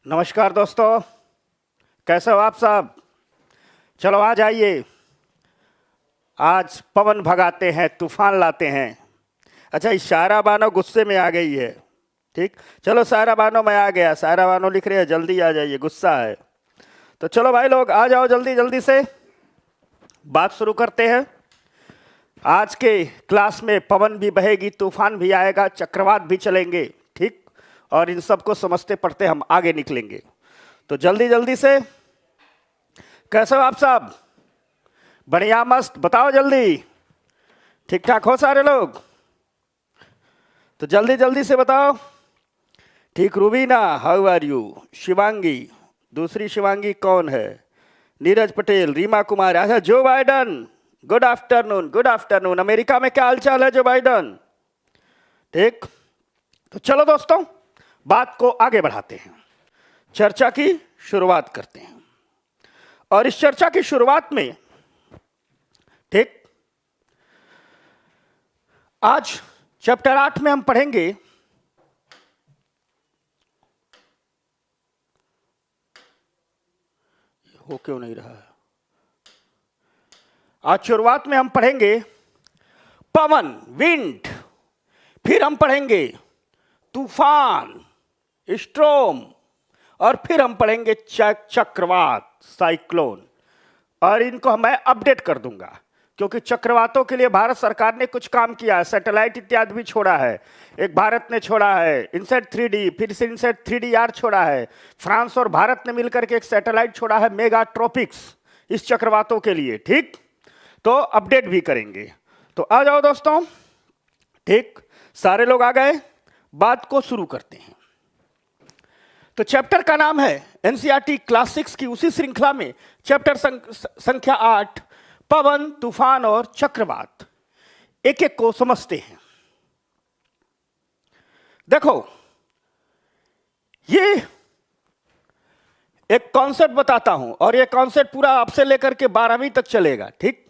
नमस्कार दोस्तों, कैसे हो आप सब। चलो आ जाइए, आज पवन भगाते हैं, तूफान लाते हैं। अच्छा, इस शायरा बानो गुस्से में आ गई है। ठीक, चलो शायरा बानो मैं आ गया। शायरा बानो लिख रहे हैं जल्दी आ जाइए, गुस्सा है। तो चलो भाई लोग आ जाओ, जल्दी जल्दी से बात शुरू करते हैं। आज के क्लास में पवन भी बहेगी, तूफान भी आएगा, चक्रवात भी चलेंगे। ठीक, और इन सबको समझते पढ़ते हम आगे निकलेंगे। तो जल्दी जल्दी से, कैसे हो आप सब? बढ़िया, मस्त, बताओ जल्दी। ठीक ठाक हो सारे लोग? तो जल्दी जल्दी से बताओ। ठीक, Rubina, how are you? Shivangi, दूसरी शिवांगी कौन है? नीरज पटेल, रीमा कुमार, अच्छा जो Biden, good afternoon, good afternoon. America में क्या हालचाल है जो बाइडन? ठीक, तो चलो दोस्तों बात को आगे बढ़ाते हैं, चर्चा की शुरुआत करते हैं। और इस चर्चा की शुरुआत में, ठीक, आज चैप्टर 8 में हम पढ़ेंगे हो क्यों नहीं रहा है। आज शुरुआत में हम पढ़ेंगे पवन, विंड, फिर हम पढ़ेंगे तूफान, स्ट्रोम, और फिर हम पढ़ेंगे चक्रवात, साइक्लोन। और इनको मैं अपडेट कर दूंगा, क्योंकि चक्रवातों के लिए भारत सरकार ने कुछ काम किया है, सैटेलाइट इत्यादि भी छोड़ा है। एक भारत ने छोड़ा है इनसेट 3D, फिर से इनसेट 3DR छोड़ा है। फ्रांस और भारत ने मिलकर के एक सैटेलाइट छोड़ा है, मेगा ट्रॉपिक्स, इस चक्रवातों के लिए। ठीक, तो अपडेट भी करेंगे। तो आ जाओ दोस्तों। ठीक, सारे लोग आ गए, बात को शुरू करते हैं। तो चैप्टर का नाम है एनसीईआरटी क्लास 6 की उसी श्रृंखला में चैप्टर संख्या 8, पवन, तूफान और चक्रवात। एक एक को समझते हैं। देखो, ये एक कॉन्सेप्ट बताता हूं, और ये कॉन्सेप्ट पूरा आपसे लेकर के 12वीं तक चलेगा। ठीक,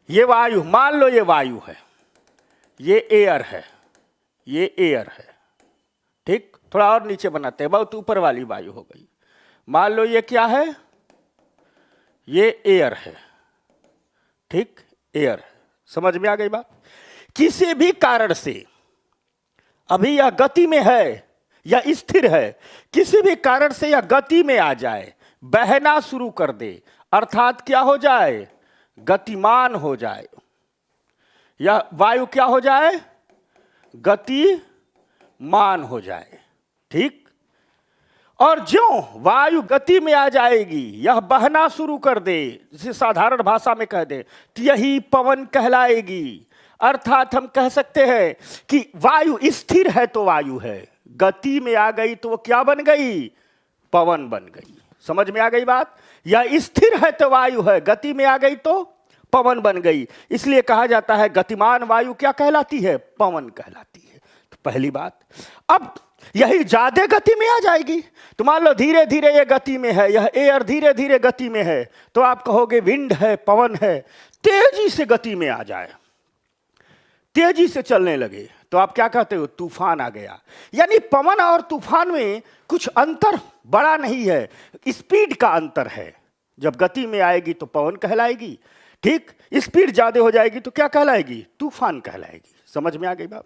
ये वायु, मान लो ये वायु है, ये एयर है, ये एयर है। ठीक, थोड़ा और नीचे बनाते हैं, बहुत ऊपर वाली वायु हो गई। मान लो ये क्या है, ये एयर है। ठीक, एयर है। समझ में आ गई बात? किसी भी कारण से अभी यह गति में है या स्थिर है, किसी भी कारण से यह गति में आ जाए, बहना शुरू कर दे, अर्थात क्या हो जाए, गतिमान हो जाए। यह वायु क्या हो जाए, गतिमान हो जाए। ठीक, और ज्यों वायु गति में आ जाएगी, यह बहना शुरू कर दे, जिसे साधारण भाषा में कह दे, तो यही पवन कहलाएगी। अर्थात हम कह सकते हैं कि वायु स्थिर है तो वायु है, गति में आ गई तो वो क्या बन गई, पवन बन गई। समझ में आ गई बात? यह स्थिर है तो वायु है, गति में आ गई तो पवन बन गई। इसलिए कहा जाता है गतिमान वायु क्या कहलाती है, पवन कहलाती है। तो पहली बात। अब यही ज्यादा गति में आ जाएगी, तो मान लो धीरे धीरे ये गति में है, यह एयर धीरे धीरे गति में है, तो आप कहोगे विंड है, पवन है। तेजी से गति में आ जाए, तेजी से चलने लगे, तो आप क्या कहते हो, तूफान आ गया। यानी पवन और तूफान में कुछ अंतर बड़ा नहीं है, स्पीड का अंतर है। जब गति में आएगी तो पवन कहलाएगी। ठीक, स्पीड ज्यादा हो जाएगी तो क्या कहलाएगी, तूफान कहलाएगी। समझ में आ गई बात?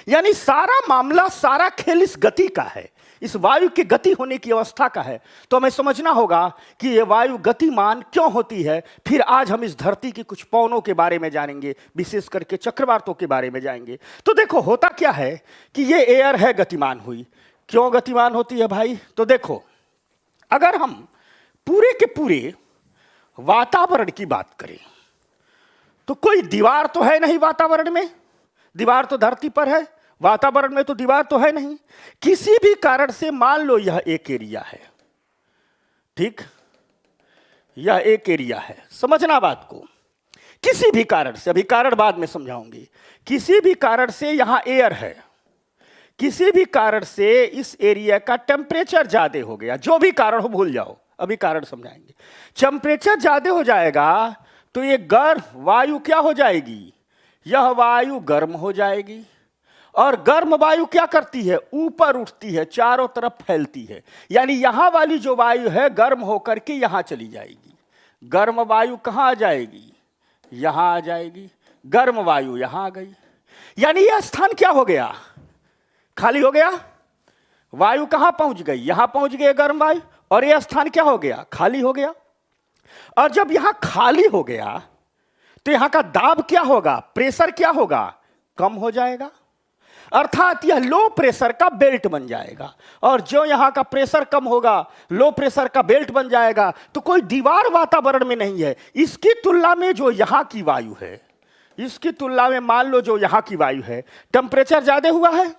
यानी सारा मामला, सारा खेल इस गति का है, इस वायु की गति होने की अवस्था का है। तो हमें समझना होगा कि यह वायु गतिमान क्यों होती है। फिर आज हम इस धरती की कुछ पवनों के बारे में जानेंगे, विशेष करके चक्रवातों के बारे में जाएंगे। तो देखो, होता क्या है कि ये एयर है, गतिमान हुई। क्यों गतिमान होती है भाई? तो देखो, अगर हम पूरे के पूरे वातावरण की बात करें तो कोई दीवार तो है नहीं वातावरण में, दीवार तो धरती पर है, वातावरण में तो दीवार तो है नहीं। किसी भी कारण से मान लो यह एक एरिया है। ठीक, यह एक एरिया है, समझना बात को। किसी भी कारण से, अभी कारण बाद में समझाऊंगी, किसी भी कारण से यहां एयर है, किसी भी कारण से इस एरिया का टेम्परेचर ज्यादा हो गया, जो भी कारण हो भूल जाओ, अभी कारण समझाएंगे। टेम्परेचर ज्यादा हो जाएगा तो ये गर्म वायु क्या हो जाएगी, यह वायु गर्म हो जाएगी। और गर्म वायु क्या करती है, ऊपर उठती है, चारों तरफ फैलती है। यानी यहां वाली जो वायु है गर्म होकर के यहां चली जाएगी। गर्म वायु कहां आ जाएगी, यहां आ जाएगी। गर्म वायु यहां आ गई, यानी यह स्थान क्या हो गया, खाली हो गया। वायु कहां पहुंच गई, यहां पहुंच गई गर्म वायु, और यह स्थान क्या हो गया, खाली हो गया। और जब यहां खाली हो गया तो यहां का दाब क्या होगा, प्रेशर क्या होगा, कम हो जाएगा। अर्थात यह लो प्रेशर का बेल्ट बन जाएगा। और जो यहां का प्रेशर कम होगा, लो प्रेशर का बेल्ट बन जाएगा, तो कोई दीवार वातावरण में नहीं है। इसकी तुलना में जो यहां की वायु है, इसकी तुलना में मान लो जो यहां की वायु है, टेम्परेचर ज्यादा हुआ है,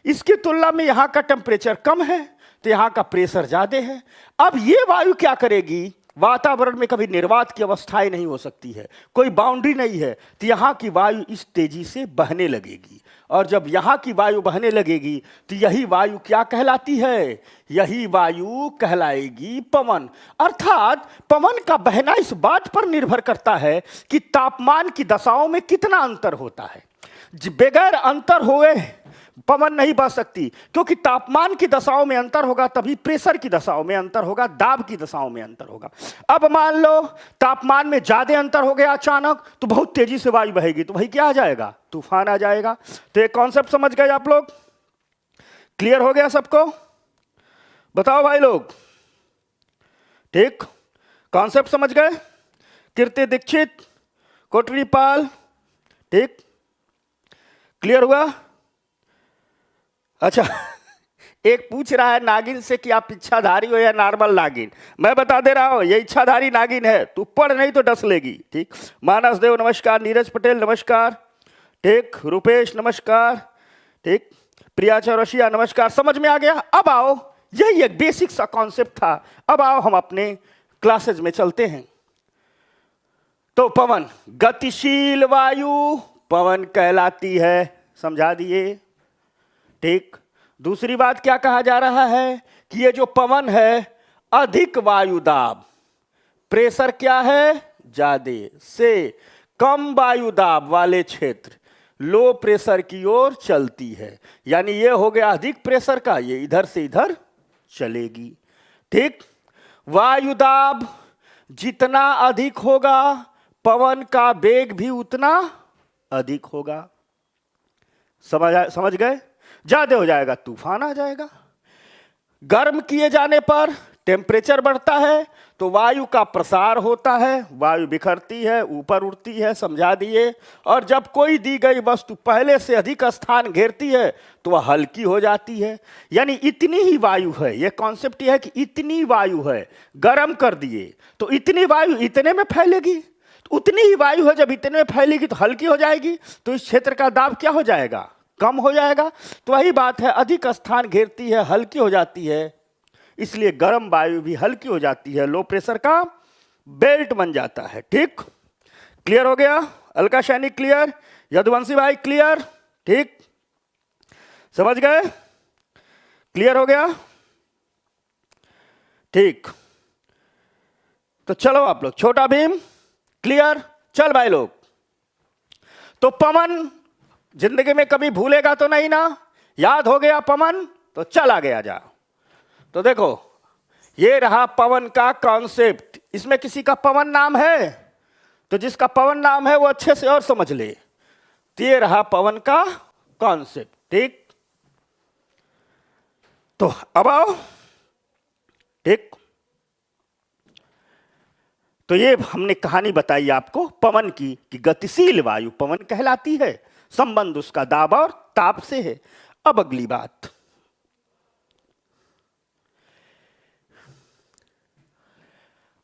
इसकी तुलना में यहां का टेम्परेचर कम है, तो यहां का प्रेशर ज्यादा है। अब ये वायु क्या करेगी, वातावरण में कभी निर्वात की अवस्थाएं नहीं हो सकती है, कोई बाउंड्री नहीं है, तो यहां की वायु इस तेजी से बहने लगेगी। और जब यहां की वायु बहने लगेगी तो यही वायु क्या कहलाती है, यही वायु कहलाएगी पवन। अर्थात पवन का बहना इस बात पर निर्भर करता है कि तापमान की दशाओं में कितना अंतर होता है। बगैर अंतर हुए पवन नहीं बह सकती, क्योंकि तापमान की दशाओं में अंतर होगा तभी प्रेशर की दशाओं में अंतर होगा, दाब की दशाओं में अंतर होगा। अब मान लो तापमान में ज्यादा अंतर हो गया अचानक, तो बहुत तेजी से वायु बहेगी, तो वही क्या आ जाएगा, तूफान आ जाएगा। तो ये कॉन्सेप्ट समझ गए आप लोग, क्लियर हो गया सबको, बताओ भाई लोग, ठीक, कॉन्सेप्ट समझ गए। कीर्ति दीक्षित, कोटरी पाल, ठीक, क्लियर हुआ। अच्छा एक पूछ रहा है नागिन से कि आप इच्छाधारी हो या नॉर्मल नागिन। मैं बता दे रहा हूं ये इच्छाधारी नागिन है, तू पढ़ नहीं तो डस लेगी, ठीक। मानस देव नमस्कार, नीरज पटेल नमस्कार, ठीक, रुपेश नमस्कार, ठीक, प्रिया चौरसिया नमस्कार। समझ में आ गया। अब आओ, यही एक बेसिक सा कॉन्सेप्ट था। अब आओ हम अपने क्लासेज में चलते हैं। तो पवन, गतिशील वायु पवन कहलाती है, समझा दिए, ठीक। दूसरी बात क्या कहा जा रहा है कि ये जो पवन है अधिक वायु दाब, प्रेशर क्या है ज्यादा से कम वायु दाब वाले क्षेत्र लो प्रेशर की ओर चलती है। यानी ये हो गया अधिक प्रेशर का, ये इधर से इधर चलेगी, ठीक। वायु दाब जितना अधिक होगा पवन का वेग भी उतना अधिक होगा। समझ गए। ज्यादा हो जाएगा तूफान आ जाएगा। गर्म किए जाने पर टेम्परेचर बढ़ता है तो वायु का प्रसार होता है, वायु बिखरती है, ऊपर उड़ती है, समझा दिए। और जब कोई दी गई वस्तु पहले से अधिक स्थान घेरती है तो वह हल्की हो जाती है। यानी इतनी ही वायु है, यह कॉन्सेप्ट यह है कि इतनी वायु है, गर्म कर दिए तो इतनी वायु इतने में फैलेगी, तो उतनी ही वायु है जब इतने में फैलेगी तो हल्की हो जाएगी, तो इस क्षेत्र का दाब क्या हो जाएगा, कम हो जाएगा। तो वही बात है, अधिक स्थान घेरती है हल्की हो जाती है, इसलिए गर्म वायु भी हल्की हो जाती है, लो प्रेशर का बेल्ट बन जाता है, ठीक। क्लियर हो गया। अलका सैनी क्लियर, यदुवंशी भाई क्लियर, ठीक, समझ गए, क्लियर हो गया, ठीक। तो चलो आप लोग, छोटा भीम क्लियर, चल भाई लोग। तो पवन जिंदगी में कभी भूलेगा तो नहीं ना, याद हो गया पवन तो चल आगे आ जा। तो देखो ये रहा पवन का कॉन्सेप्ट। इसमें किसी का पवन नाम है तो जिसका पवन नाम है वो अच्छे से और समझ ले। तो ये रहा पवन का कॉन्सेप्ट, ठीक। तो अब आओ, ठीक। तो ये हमने कहानी बताई आपको पवन की कि गतिशील वायु पवन कहलाती है, संबंध उसका दाब और ताप से है। अब अगली बात,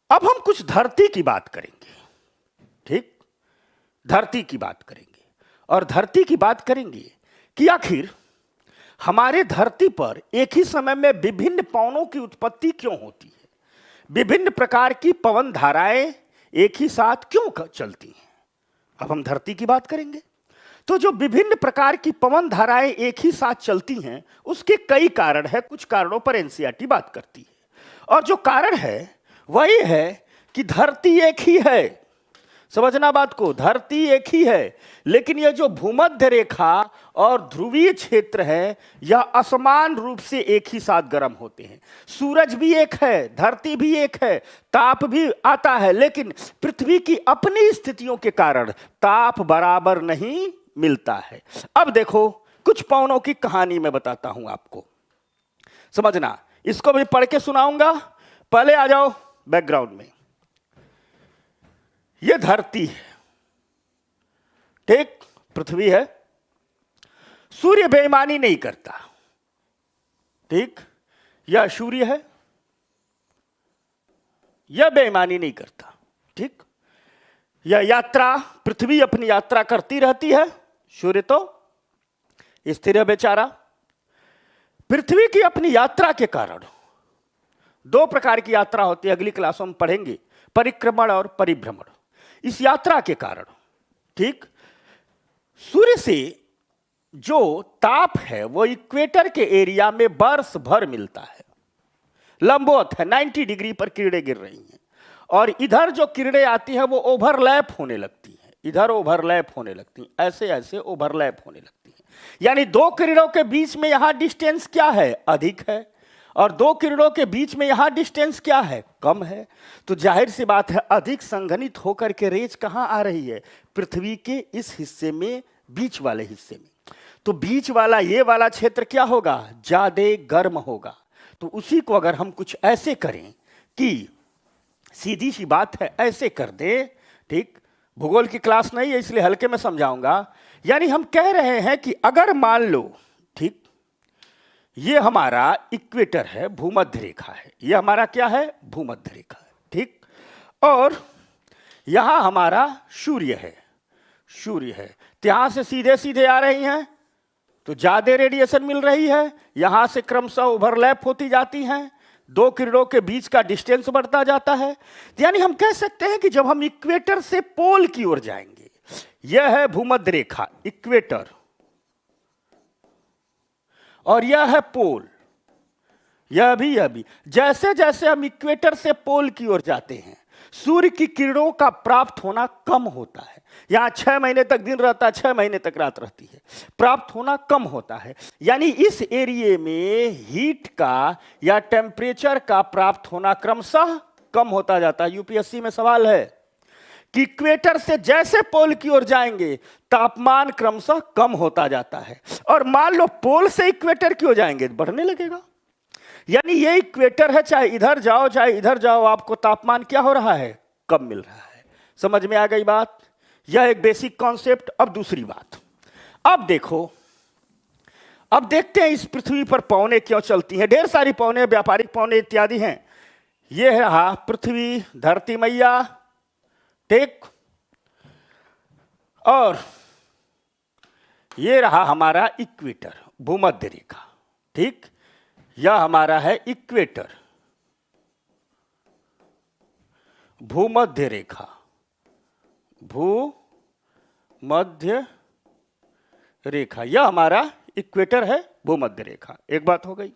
अब हम कुछ धरती की बात करेंगे, ठीक, धरती की बात करेंगे। और धरती की बात करेंगे कि आखिर हमारे धरती पर एक ही समय में विभिन्न पवनों की उत्पत्ति क्यों होती है, विभिन्न प्रकार की पवन धाराएं एक ही साथ क्यों चलती हैं। अब हम धरती की बात करेंगे। तो जो विभिन्न प्रकार की पवन धाराएं एक ही साथ चलती हैं उसके कई कारण हैं, कुछ कारणों पर एनसीईआरटी बात करती है। और जो कारण है वही है कि धरती एक ही है, समझना बात को, धरती एक ही है, लेकिन यह जो भूमध्य रेखा और ध्रुवीय क्षेत्र है यह असमान रूप से एक ही साथ गर्म होते हैं। सूरज भी एक है, धरती भी एक है, ताप भी आता है, लेकिन पृथ्वी की अपनी स्थितियों के कारण ताप बराबर नहीं मिलता है। अब देखो कुछ पवनों की कहानी मैं बताता हूं आपको, समझना। इसको भी पढ़ के सुनाऊंगा, पहले आ जाओ बैकग्राउंड में। यह धरती है, ठीक, पृथ्वी है। सूर्य बेईमानी नहीं करता, ठीक, यह सूर्य है, यह बेईमानी नहीं करता, ठीक। यह यात्रा, पृथ्वी अपनी यात्रा करती रहती है, सूर्य तो स्थिर है बेचारा। पृथ्वी की अपनी यात्रा के कारण दो प्रकार की यात्रा होती है, अगली क्लासों में पढ़ेंगे, परिक्रमण और परिभ्रमण। इस यात्रा के कारण, ठीक, सूर्य से जो ताप है वो इक्वेटर के एरिया में वर्ष भर मिलता है, लंबवत है, 90 डिग्री पर किरणें गिर रही हैं, और इधर जो किरणें आती हैं वो ओवरलैप होने लगती हैं, इधर ओवरलैप होने लगती हैं, ऐसे ऐसे ओवरलैप होने लगती हैं। यानी दो किरणों के बीच में यहां डिस्टेंस क्या है, अधिक है, और दो किरणों के बीच में यहां डिस्टेंस क्या है, कम है। तो जाहिर सी बात है अधिक संघनित होकर के रेज कहां आ रही है, पृथ्वी के इस हिस्से में, बीच वाले हिस्से में। तो बीच वाला ये वाला क्षेत्र क्या होगा, ज्यादा गर्म होगा। तो उसी को अगर हम कुछ ऐसे करें कि सीधी सी बात है, ऐसे कर दे, ठीक, भूगोल की क्लास नहीं है इसलिए हल्के में समझाऊंगा। यानी हम कह रहे हैं कि अगर मान लो, ठीक, ये हमारा इक्वेटर है, भूमध्य रेखा है, ये हमारा क्या है, भूमध्य रेखा है, ठीक, और यहां हमारा सूर्य है, सूर्य है। तो यहां से सीधे सीधे आ रही हैं तो ज्यादा रेडिएशन मिल रही है, यहां से क्रमशः ओवरलैप होती जाती हैं, दो किरणों के बीच का डिस्टेंस बढ़ता जाता है। तो यानी हम कह सकते हैं कि जब हम इक्वेटर से पोल की ओर जाएंगे, यह है भूमध्य रेखा, इक्वेटर, और यह है पोल, यह भी। जैसे जैसे हम इक्वेटर से पोल की ओर जाते हैं सूर्य की किरणों का प्राप्त होना कम होता है। यहां 6 महीने तक दिन रहता है, 6 महीने तक रात रहती है, प्राप्त होना कम होता है। यानी इस एरिया में हीट का या टेम्परेचर का प्राप्त होना क्रमशः कम होता जाता है। यूपीएससी में सवाल है कि इक्वेटर से जैसे पोल की ओर जाएंगे तापमान क्रमशः कम होता जाता है, और मान लो पोल से इक्वेटर की ओर जाएंगे बढ़ने लगेगा। यानी ये इक्वेटर है, चाहे इधर जाओ चाहे इधर जाओ, आपको तापमान क्या हो रहा है, कम मिल रहा है। समझ में आ गई बात, यह एक बेसिक कॉन्सेप्ट। अब दूसरी बात, अब देखो, अब देखते हैं इस पृथ्वी पर पवनें क्यों चलती हैं। ढेर सारी पवनें, व्यापारिक पवनें इत्यादि हैं। यह रहा पृथ्वी, धरती मैया, ठीक, और ये रहा हमारा इक्वेटर, भूमध्य रेखा, ठीक, यह हमारा है इक्वेटर, भूमध्य रेखा, भूमध्य रेखा, यह हमारा इक्वेटर है, भूमध्य रेखा। एक बात हो गई।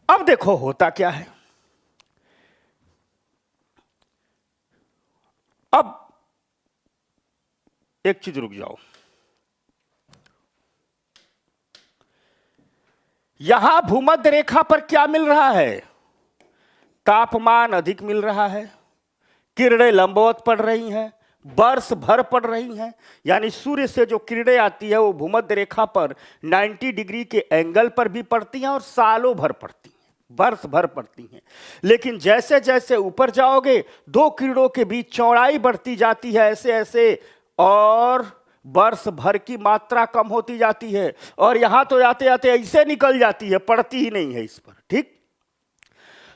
अब देखो होता क्या है, अब एक चीज रुक जाओ, यहां भूमध्य रेखा पर क्या मिल रहा है, तापमान अधिक मिल रहा है, किरणें लंबवत पड़ रही हैं, वर्ष भर पड़ रही हैं। यानी सूर्य से जो किरणें आती है वो भूमध्य रेखा पर 90 डिग्री के एंगल पर भी पड़ती हैं और सालों भर पड़ती हैं, वर्ष भर पड़ती हैं। लेकिन जैसे जैसे ऊपर जाओगे दो किरणों के बीच चौड़ाई बढ़ती जाती है ऐसे ऐसे, और वर्ष भर की मात्रा कम होती जाती है, और यहां तो जाते जाते ऐसे निकल जाती है, पड़ती ही नहीं है इस पर, ठीक।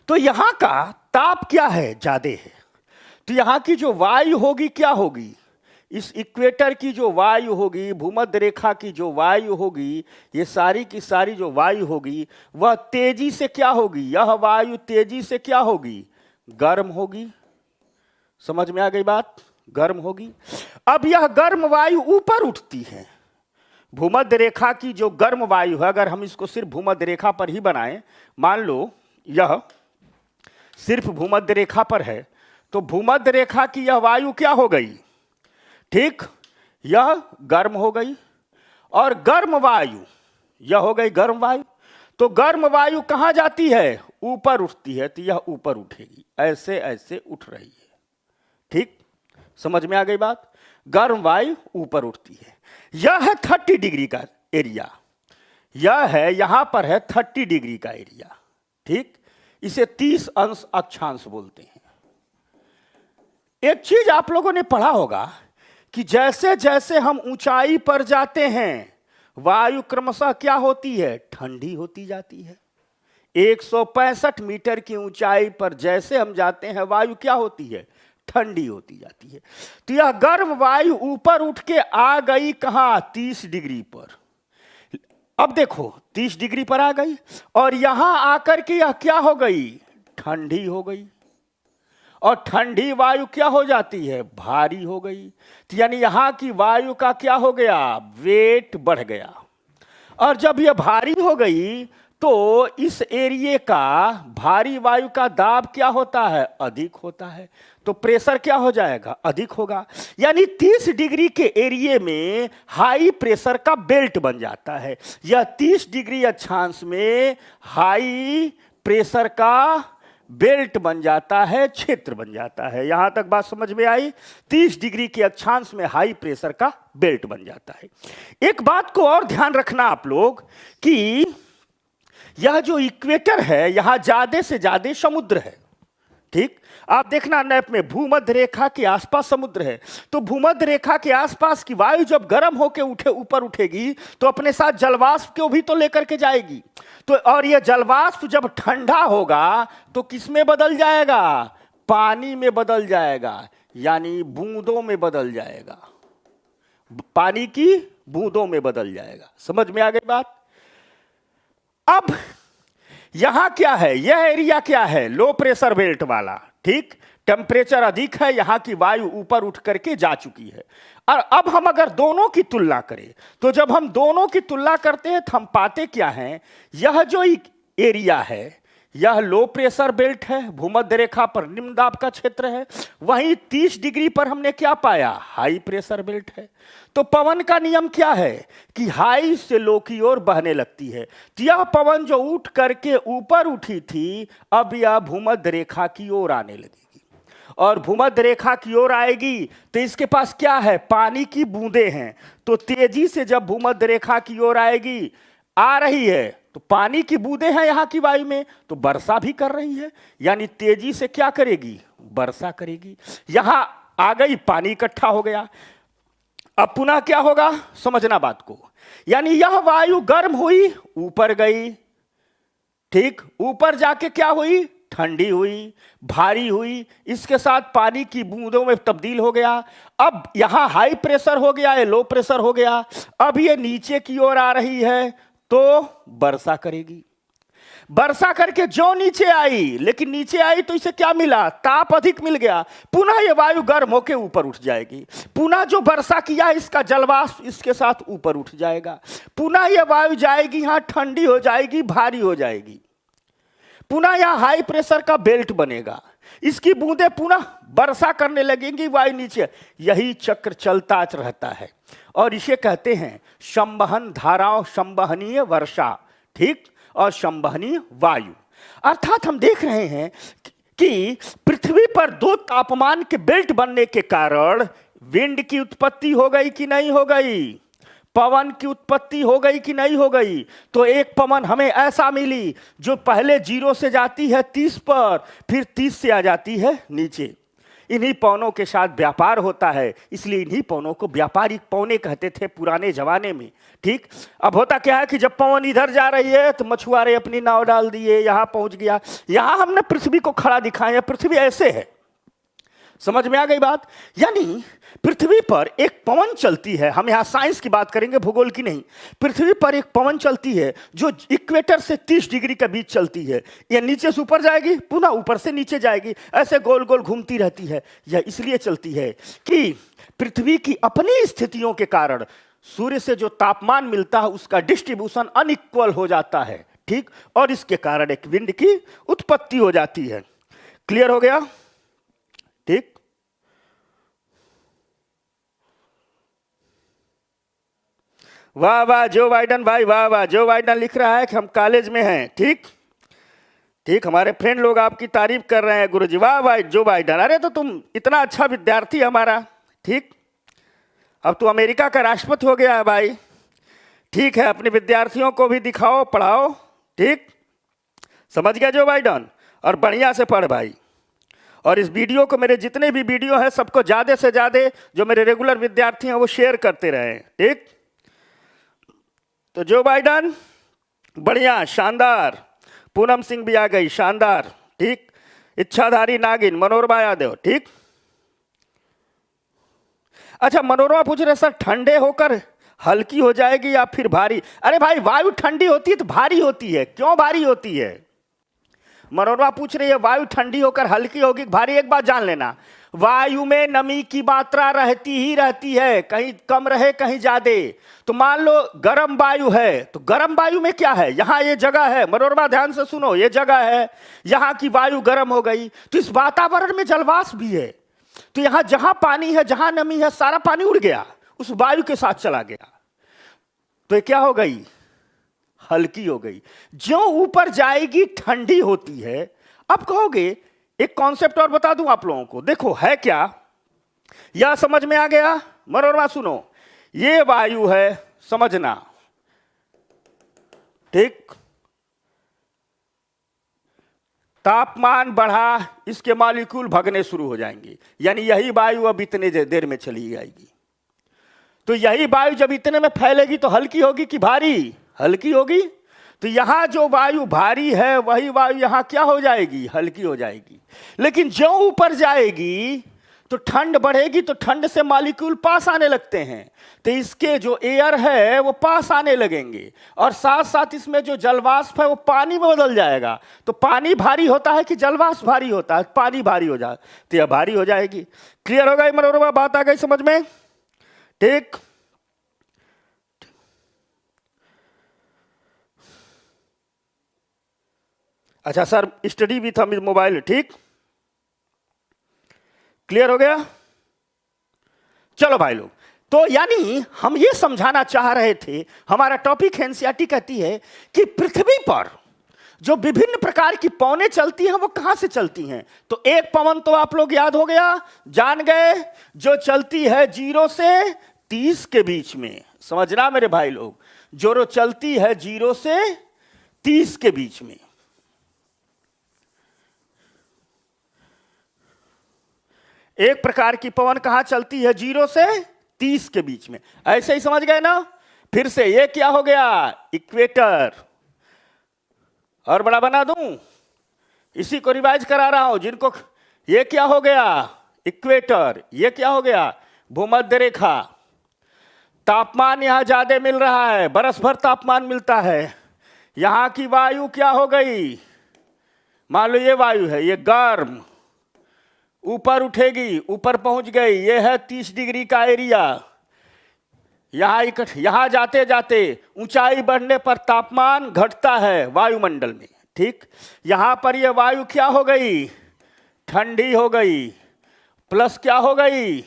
तो यहां का ताप क्या है, ज्यादा है। तो यहां की जो वायु होगी क्या होगी, इस इक्वेटर की जो वायु होगी, भूमध्य रेखा की जो वायु होगी, ये सारी की सारी जो वायु होगी वह तेजी से क्या होगी, यह वायु तेजी से क्या होगी, गर्म होगी। समझ में आ गई बात, गर्म होगी। अब यह गर्म वायु ऊपर उठती है, भूमध्य रेखा की जो गर्म वायु है, अगर हम इसको सिर्फ भूमध्य रेखा पर ही बनाएं, मान लो यह सिर्फ भूमध्य रेखा पर है, तो भूमध्य रेखा की यह वायु क्या हो गई, ठीक, यह गर्म हो गई, और गर्म वायु यह हो गई गर्म वायु। तो गर्म वायु कहां जाती है, ऊपर उठती है, तो यह ऊपर उठेगी, ऐसे ऐसे उठ रही है, ठीक, समझ में आ गई बात। गर्म वायु ऊपर उठती है। यह है 30 डिग्री का एरिया, यह है यहां पर है 30 डिग्री का एरिया, ठीक, इसे 30 अंश अक्षांश बोलते हैं। एक चीज आप लोगों ने पढ़ा होगा कि जैसे जैसे हम ऊंचाई पर जाते हैं वायु क्रमशः क्या होती है, ठंडी होती जाती है। 165 मीटर की ऊंचाई पर जैसे हम जाते हैं वायु क्या होती है, ठंडी होती जाती है। तो यह गर्म वायु ऊपर उठ के आ गई कहां, 30 डिग्री पर। अब देखो 30 डिग्री पर आ गई, और यहां आकर के यह क्या हो गई, ठंडी हो गई, और ठंडी वायु क्या हो जाती है, भारी हो गई। तो यानी यहां की वायु का क्या हो गया, वेट बढ़ गया, और जब यह भारी हो गई तो इस एरिया का भारी वायु का दाब क्या होता है, अधिक होता है, तो प्रेशर क्या हो जाएगा, अधिक होगा। यानी 30 डिग्री के एरिया में हाई प्रेशर का बेल्ट बन जाता है। यह 30 डिग्री अक्षांश में हाई प्रेशर का बेल्ट बन जाता है, क्षेत्र बन जाता है। यहां तक बात समझ में आई। 30 डिग्री के अक्षांश में हाई प्रेशर का बेल्ट बन जाता है। एक बात को और ध्यान रखना आप लोग कि यह जो इक्वेटर है यहां ज्यादा से ज्यादा समुद्र है, ठीक, आप देखना मैप में भूमध्य रेखा के आसपास समुद्र है। तो भूमध्य रेखा के आसपास की वायु जब गर्म होकर ऊपर उठेगी तो अपने साथ जलवाष्प को भी तो लेकर के जाएगी। तो और यह जलवाष्प जब ठंडा होगा तो किस में बदल जाएगा, पानी में बदल जाएगा, यानी बूंदों में बदल जाएगा, पानी की बूंदों में बदल जाएगा। समझ में आ गई बात। अब यहां क्या है, यह एरिया क्या है, लो प्रेशर बेल्ट वाला, ठीक, टेम्परेचर अधिक है, यहां की वायु ऊपर उठ करके जा चुकी है। और अब हम अगर दोनों की तुलना करें तो जब हम दोनों की तुलना करते हैं तो हम पाते क्या हैं, यह जो एरिया है यह लो प्रेशर बेल्ट है, भूमध्य रेखा पर निम्न दाब का क्षेत्र है। वहीं 30 डिग्री पर हमने क्या पाया, हाई प्रेशर बेल्ट है। तो पवन का नियम क्या है कि हाई से लो की ओर बहने लगती है। तो यह पवन जो उठ करके ऊपर उठी थी अब यह भूमध्य रेखा की ओर आने लगेगी, और भूमध्य रेखा की ओर आएगी तो इसके पास क्या है, पानी की बूंदें हैं। तो तेजी से जब भूमध्य रेखा की ओर आएगी, आ रही है, तो पानी की बूंदें हैं यहां की वायु में, तो वर्षा भी कर रही है, यानी तेजी से क्या करेगी, वर्षा करेगी। यहां आ गई, पानी इकट्ठा हो गया। अब पुनः क्या होगा, समझना बात को, यानी यह वायु गर्म हुई, ऊपर गई, ठीक, ऊपर जाके क्या हुई, ठंडी हुई, भारी हुई, इसके साथ पानी की बूंदों में तब्दील हो गया। अब यहां हाई प्रेशर हो गया है, लो प्रेशर हो गया। अब ये नीचे की ओर आ रही है तो वर्षा करेगी। वर्षा करके जो नीचे आई, लेकिन नीचे आई तो इसे क्या मिला, ताप अधिक मिल गया। पुनः ये वायु गर्म होकर ऊपर उठ जाएगी। पुनः जो वर्षा किया इसका जलवाष्प इसके साथ ऊपर उठ जाएगा। पुनः ये वायु जाएगी यहां, ठंडी हो जाएगी, भारी हो जाएगी। पुनः यहां हाई प्रेशर का बेल्ट बनेगा, इसकी बूंदें पुनः वर्षा करने लगेंगी, वायु नीचे। यही चक्र चलता रहता है और इसे कहते हैं संवहन धाराओं, संवहनीय वर्षा, ठीक, और संवहनीय वायु। अर्थात हम देख रहे हैं कि पृथ्वी पर दो तापमान के बेल्ट बनने के कारण विंड की उत्पत्ति हो गई कि नहीं हो गई, पवन की उत्पत्ति हो गई कि नहीं हो गई। तो एक पवन हमें ऐसा मिली जो पहले 0 से जाती है 30 पर, फिर 30 से आ जाती है नीचे। इन्हीं पवनों के साथ व्यापार होता है, इसलिए इन्हीं पवनों को व्यापारिक पवने कहते थे पुराने जमाने में, ठीक। अब होता क्या है कि जब पवन इधर जा रही है तो मछुआरे अपनी नाव डाल दिए, यहां पहुंच गया। यहां हमने पृथ्वी को खड़ा दिखाया, पृथ्वी ऐसे है। समझ में आ गई बात। यानी पृथ्वी पर एक पवन चलती है, हम यहां साइंस की बात करेंगे, भूगोल की नहीं। पृथ्वी पर एक पवन चलती है जो इक्वेटर से 30 डिग्री के बीच चलती है। यह नीचे से ऊपर जाएगी, पुनः ऊपर से नीचे जाएगी, ऐसे गोल गोल घूमती रहती है। यह इसलिए चलती है कि पृथ्वी की अपनी स्थितियों के कारण सूर्य से जो तापमान मिलता है उसका डिस्ट्रीब्यूशन अनइक्वल हो जाता है, ठीक, और इसके कारण एक विंड की उत्पत्ति हो जाती है। क्लियर हो गया, ठीक। वाह वाह जो बाइडन भाई, वाह वाह। जो बाइडन लिख रहा है कि हम कॉलेज में हैं। ठीक ठीक, हमारे फ्रेंड लोग आपकी तारीफ कर रहे हैं गुरुजी, वाह भाई जो बाइडन। अरे तो तुम इतना अच्छा विद्यार्थी हमारा। ठीक, अब तो अमेरिका का राष्ट्रपति हो गया है भाई। ठीक है, अपने विद्यार्थियों को भी दिखाओ, पढ़ाओ। ठीक, समझ गया जो बाइडन? और बढ़िया से पढ़ भाई। और इस वीडियो को, मेरे जितने भी वीडियो हैं सबको ज़्यादा से ज़्यादा जो मेरे रेगुलर विद्यार्थी हैं वो शेयर करते रहें। ठीक, तो जो बाइडन बढ़िया, शानदार। पूनम सिंह भी आ गई, शानदार। ठीक, इच्छाधारी नागिन, मनोरमा यादव। ठीक, अच्छा मनोरमा पूछ रहे सर ठंडे होकर हल्की हो जाएगी या फिर भारी? अरे भाई वायु ठंडी होती है तो भारी होती है, क्यों भारी होती है? मनोरमा पूछ रही है वायु ठंडी होकर हल्की होगी भारी। एक बात जान लेना, वायु में नमी की मात्रा रहती ही रहती है, कहीं कम रहे कहीं ज्यादा। तो मान लो गर्म वायु है, तो गर्म वायु में क्या है, यहाँ ये जगह है, मनोरमा ध्यान से सुनो, ये जगह है, यहाँ की वायु गर्म हो गई, तो इस वातावरण में जलवाष्प भी है। तो यहाँ जहां पानी है, जहां नमी है, सारा पानी उड़ गया, उस वायु के साथ चला गया, तो ये क्या हो गई, हल्की हो गई। जो ऊपर जाएगी ठंडी होती है। अब कहोगे एक कॉन्सेप्ट और बता दूं आप लोगों को, देखो है क्या, यह समझ में आ गया? मनोरमा सुनो, ये वायु है, समझना। ठीक, तापमान बढ़ा, इसके मॉलिक्यूल भगने शुरू हो जाएंगे, यानी यही वायु अब इतने देर में चली जाएगी। तो यही वायु जब इतने में फैलेगी तो हल्की होगी कि भारी? हल्की होगी। तो यहां जो वायु भारी है वही वायु यहां क्या हो जाएगी, हल्की हो जाएगी। लेकिन जो ऊपर जाएगी तो ठंड बढ़ेगी, तो ठंड से मॉलिक्यूल पास आने लगते हैं, तो इसके जो एयर है वो पास आने लगेंगे, और साथ साथ इसमें जो जलवाष्प है वो पानी में बदल जाएगा। तो पानी भारी होता है कि जलवाष्प भारी होता है? पानी भारी हो जाए, तो यह भारी हो जाएगी। क्लियर हो गई मनोरमा, बात आ गई समझ में? ठीक, अच्छा सर स्टडी विथ मोबाइल। ठीक, क्लियर हो गया? चलो भाई लोग, तो यानी हम ये समझाना चाह रहे थे, हमारा टॉपिक एनसीईआरटी कहती है कि पृथ्वी पर जो विभिन्न प्रकार की पवनें चलती हैं वो कहां से चलती हैं। तो एक पवन तो आप लोग याद हो गया, जान गए, जो चलती है 0 से 30 के बीच में। समझना मेरे भाई लोग, जो चलती है 0 से 30 के बीच में। एक प्रकार की पवन कहां चलती है, 0 से 30 के बीच में। ऐसे ही समझ गए ना? फिर से ये क्या हो गया, इक्वेटर। और बड़ा बना दूं, इसी को रिवाइज करा रहा हूं जिनको, ये क्या हो गया, इक्वेटर। ये क्या हो गया, भूमध्य रेखा। तापमान यहां ज्यादा मिल रहा है, बरस भर तापमान मिलता है। यहां की वायु क्या हो गई, मान लो ये वायु है, ये गर्म, ऊपर उठेगी, ऊपर पहुंच गई, ये है 30 डिग्री का एरिया। यहां जाते जाते ऊंचाई बढ़ने पर तापमान घटता है वायुमंडल में। ठीक, यहां पर ये वायु क्या हो गई, ठंडी हो गई, प्लस क्या हो गई,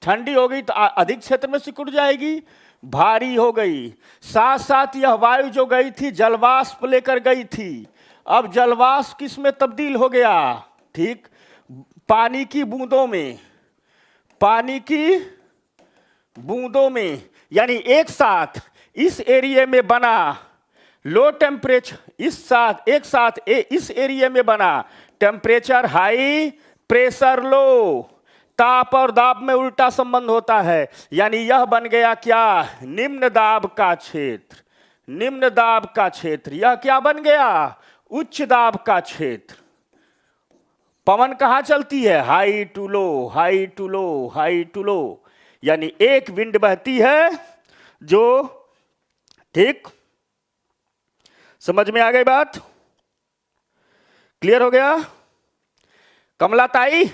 ठंडी हो गई तो अधिक क्षेत्र में सिकुड़ जाएगी, भारी हो गई। साथ साथ यह वायु जो गई थी जलवाष्प लेकर गई थी, अब जलवाष्प किस में तब्दील हो गया, ठीक, पानी की बूंदों में, पानी की बूंदों में। यानी एक साथ इस एरिया में बना लो टेम्परेचर, इस एरिया में बना टेम्परेचर हाई, प्रेशर लो। ताप और दाब में उल्टा संबंध होता है, यानी यह बन गया क्या, निम्न दाब का क्षेत्र। निम्न दाब का क्षेत्र, यह क्या बन गया, उच्च दाब का क्षेत्र। पवन कहां चलती है, high to low, high to low, high to low. यानी एक विंड बहती है जो, ठीक, समझ में आ गई बात? क्लियर हो गया? कमलाताई,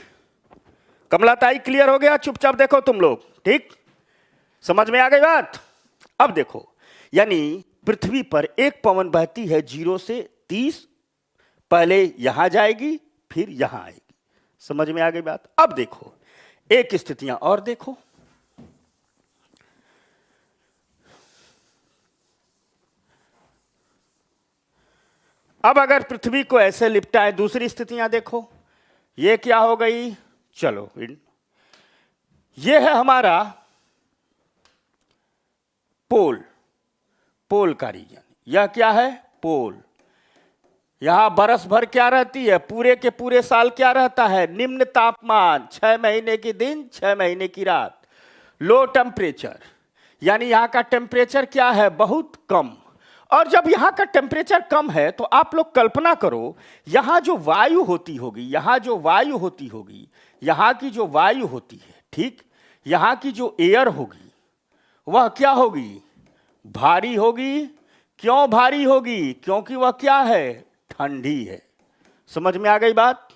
कमलाताई क्लियर हो गया? चुपचाप देखो तुम लोग, ठीक, समझ में आ गई बात? अब देखो, यानी पृथ्वी पर एक पवन बहती है 0 से 30, पहले यहां जाएगी फिर यहां आएगी। समझ में आ गई बात? अब देखो एक स्थितियां और देखो, अब अगर पृथ्वी को ऐसे लिपटाए, दूसरी स्थितियां देखो, ये क्या हो गई, चलो ये है हमारा पोल, पोल का रीजन। यह क्या है, पोल। यहां बरस भर क्या रहती है, पूरे के पूरे साल क्या रहता है, निम्न तापमान, 6 महीने की दिन 6 महीने की रात। लो टेम्परेचर, यानी यहां का टेम्परेचर क्या है, बहुत कम। और जब यहां का टेम्परेचर कम है तो आप लोग कल्पना करो, यहां जो वायु होती होगी, यहां जो वायु होती होगी, यहां की जो वायु होती है, ठीक, यहां की जो एयर होगी वह क्या होगी, भारी होगी। क्यों भारी होगी, क्योंकि वह क्या है, ठंडी है। समझ में आ गई बात,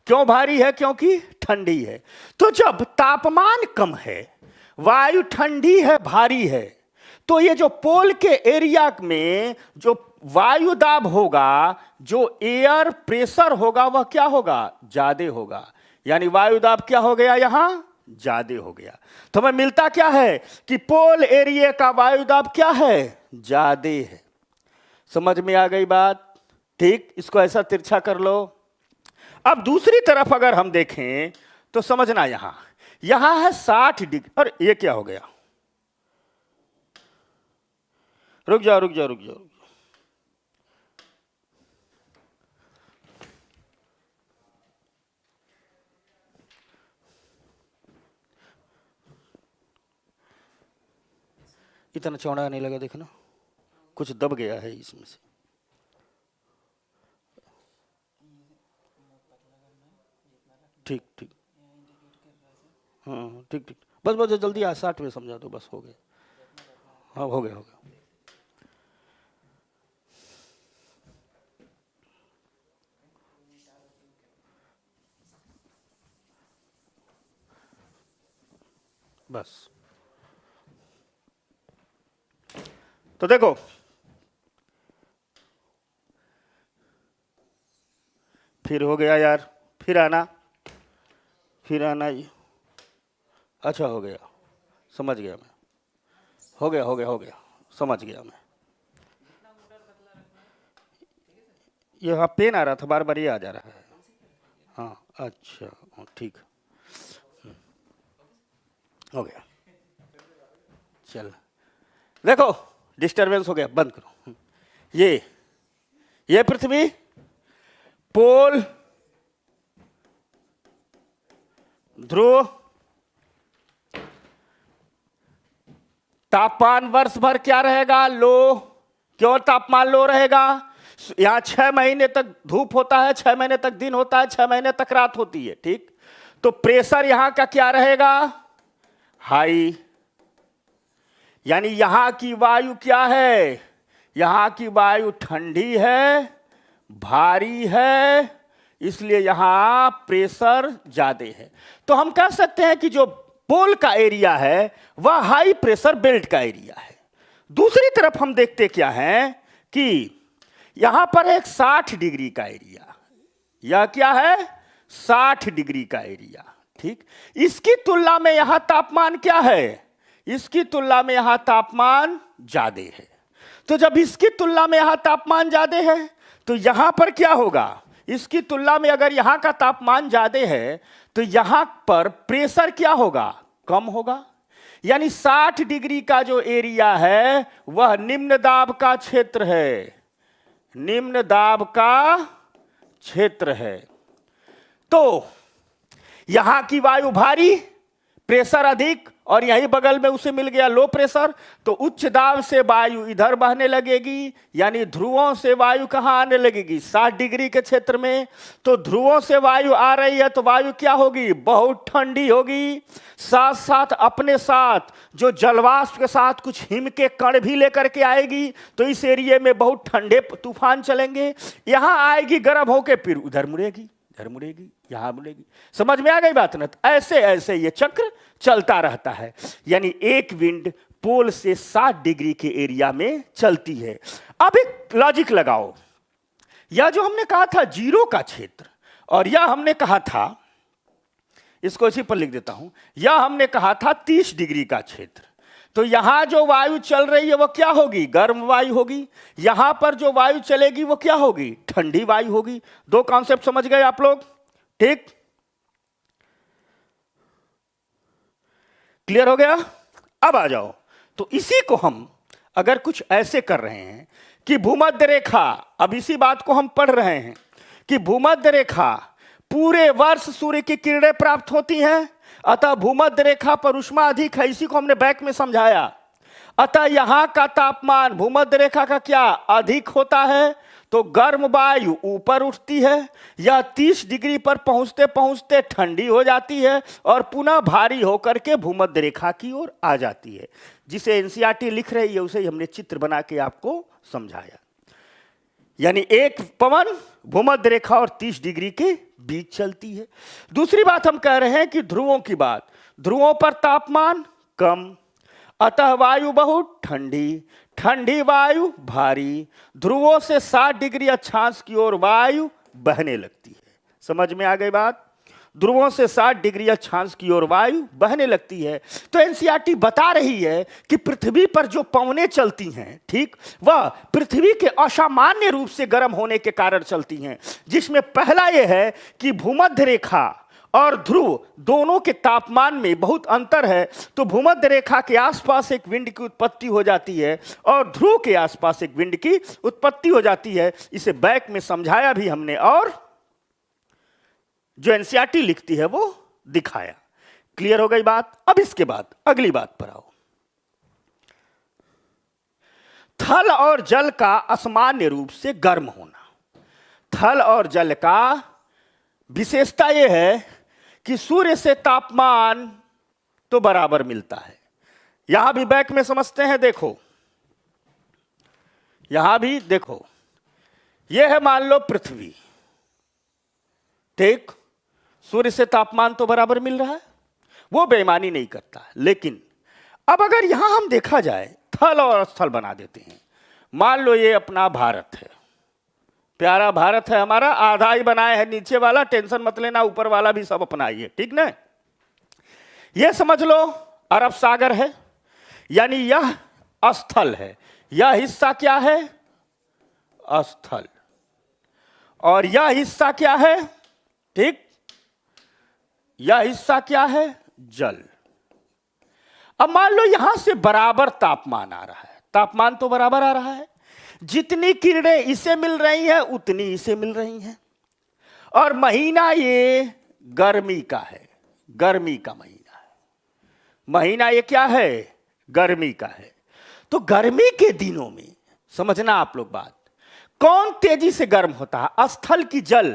क्यों भारी है, क्योंकि ठंडी है। तो जब तापमान कम है, वायु ठंडी है, भारी है, तो ये जो पोल के एरिया में जो वायु दाब होगा, जो एयर प्रेशर होगा, वह क्या होगा, ज्यादा होगा। यानी वायु दाब क्या हो गया, यहां ज्यादा हो गया। तो हमें मिलता क्या है कि पोल एरिया का वायु दाब क्या है, ज्यादा है। समझ में आ गई बात, ठीक। इसको ऐसा तिरछा कर लो। अब दूसरी तरफ अगर हम देखें तो समझना, यहां है 60 डिग्री। और ये क्या हो गया, रुक जाओ रुक जाओ रुक जाओ, इतना चौड़ा नहीं लगा, देखना कुछ दब गया है इसमें से। ठीक ठीक, हाँ ठीक ठीक, बस बस जल्दी 60 में समझा दो, बस हो गया। हाँ हो गया हो गया। बस तो देखो, फिर हो गया यार, फिर आना ये, अच्छा हो गया, समझ गया मैं, हो गया हो गया हो गया, समझ गया मैं। ये हाँ पेन आ रहा था, बार बार ये आ जा रहा है। हाँ अच्छा, हाँ, ठीक, हो गया। चल देखो, डिस्टरबेंस हो गया, बंद करो। ये पृथ्वी, पोल, ध्रुव, तापमान वर्ष भर क्या रहेगा, लो। क्यों तापमान लो रहेगा, यहां 6 महीने तक धूप होता है, 6 महीने तक दिन होता है, 6 महीने तक रात होती है, ठीक। तो प्रेशर यहां का क्या रहेगा, हाई। यानी यहां की वायु क्या है, यहां की वायु ठंडी है, भारी है, इसलिए यहां प्रेशर ज्यादा है। तो हम कह सकते हैं कि जो पोल का एरिया है वह हाई प्रेशर बेल्ट का एरिया है। दूसरी तरफ हम देखते क्या है कि यहां पर एक 60 डिग्री का एरिया, यह क्या है, 60 डिग्री का एरिया, ठीक। इसकी तुलना में यहां तापमान क्या है, इसकी तुलना में यहां तापमान ज्यादा है। तो जब इसकी तुलना में यहां तापमान ज्यादा है तो यहां पर क्या होगा, इसकी तुलना में अगर यहां का तापमान ज्यादा है तो यहां पर प्रेशर क्या होगा, कम होगा। यानी 60 डिग्री का जो एरिया है वह निम्न दाब का क्षेत्र है, निम्न दाब का क्षेत्र है। तो यहां की वायु भारी, प्रेशर अधिक, और यही बगल में उसे मिल गया लो प्रेशर, तो उच्च दाब से वायु इधर बहने लगेगी। यानी ध्रुवों से वायु कहां आने लगेगी, 60 डिग्री के क्षेत्र में। तो ध्रुवों से वायु आ रही है तो वायु क्या होगी, बहुत ठंडी होगी। साथ साथ अपने साथ जो जलवाष्प के साथ कुछ हिम के कण भी लेकर के आएगी, तो इस एरिया में बहुत ठंडे तूफान चलेंगे। यहां आएगी गर्म होके, फिर उधर मुड़ेगी, इधर मुड़ेगी, यहां मुड़ेगी। समझ में आ गई बात ना, ऐसे ऐसे ये चक्र चलता रहता है। यानी एक विंड पोल से 60 डिग्री के एरिया में चलती है। अब एक लॉजिक लगाओ, यह जो हमने कहा था जीरो का क्षेत्र, और यह हमने कहा था, इसको इसी पर लिख देता हूं, यह हमने कहा था 30 डिग्री का क्षेत्र। तो यहां जो वायु चल रही है वो क्या होगी? गर्म वायु होगी। यहां पर जो वायु चलेगी वो क्या होगी? ठंडी वायु होगी। दो कॉन्सेप्ट समझ गए आप लोग? ठीक, क्लियर हो गया? अब आ जाओ, तो इसी को हम अगर कुछ ऐसे कर रहे हैं कि भूमध्य रेखा, अब इसी बात को हम पढ़ रहे हैं कि भूमध्य रेखा पूरे वर्ष सूर्य की किरणें प्राप्त होती हैं, अतः भूमध्य रेखा पर ऊष्मा अधिक है। इसी को हमने बैक में समझाया। अतः यहां का तापमान भूमध्य रेखा का क्या अधिक होता है, तो गर्म वायु ऊपर उठती है, यह 30 डिग्री पर पहुंचते पहुंचते ठंडी हो जाती है और पुनः भारी होकर के भूमध्य रेखा की ओर आ जाती है। जिसे एनसीईआरटी लिख रही है उसे हमने चित्र बना के आपको समझाया। यानी एक पवन भूमध्य रेखा और 30 डिग्री के बीच चलती है। दूसरी बात हम कह रहे हैं कि ध्रुवों की बात, ध्रुवों पर तापमान कम, अतः वायु बहुत ठंडी, ठंडी वायु भारी, ध्रुवों से 60 डिग्री अक्षांश की ओर वायु बहने लगती है। समझ में आ गई बात? ध्रुवों से 60 डिग्री अक्षांश की ओर वायु बहने लगती है। तो एनसीईआरटी बता रही है कि पृथ्वी पर जो पवनें चलती हैं, ठीक, वह पृथ्वी के असामान्य रूप से गर्म होने के कारण चलती हैं, जिसमें पहला यह है कि भूमध्य रेखा और ध्रुव दोनों के तापमान में बहुत अंतर है। तो भूमध्य रेखा के आसपास एक विंड की उत्पत्ति हो जाती है और ध्रुव के आसपास एक विंड की उत्पत्ति हो जाती है। इसे बैक में समझाया भी हमने और जो एनसीईआरटी लिखती है वो दिखाया। क्लियर हो गई बात? अब इसके बाद अगली बात पर आओ। थल और जल का असामान्य रूप से गर्म होना। थल और जल का विशेषता यह है कि सूर्य से तापमान तो बराबर मिलता है। यहां भी बैक में समझते हैं, देखो यहां भी देखो, यह है मान लो पृथ्वी, ठीक, सूर्य से तापमान तो बराबर मिल रहा है, वो बेईमानी नहीं करता। लेकिन अब अगर यहां हम देखा जाए, थल और स्थल बना देते हैं। मान लो ये अपना भारत है, प्यारा भारत है हमारा, आधा ही बनाए है, नीचे वाला टेंशन मत लेना, ऊपर वाला भी सब अपना ही है, ठीक ना? ये समझ लो अरब सागर है, यानी यह स्थल है, यह हिस्सा क्या है? स्थल, और यह हिस्सा क्या है? ठीक, यह हिस्सा क्या है? जल। अब मान लो यहां से बराबर तापमान आ रहा है, तापमान तो बराबर आ रहा है, जितनी किरणें इसे मिल रही हैं उतनी इसे मिल रही हैं, और महीना ये गर्मी का है, गर्मी का महीना है, महीना ये क्या है? गर्मी का है। तो गर्मी के दिनों में समझना आप लोग बात, कौन तेजी से गर्म होता है? स्थल की जल?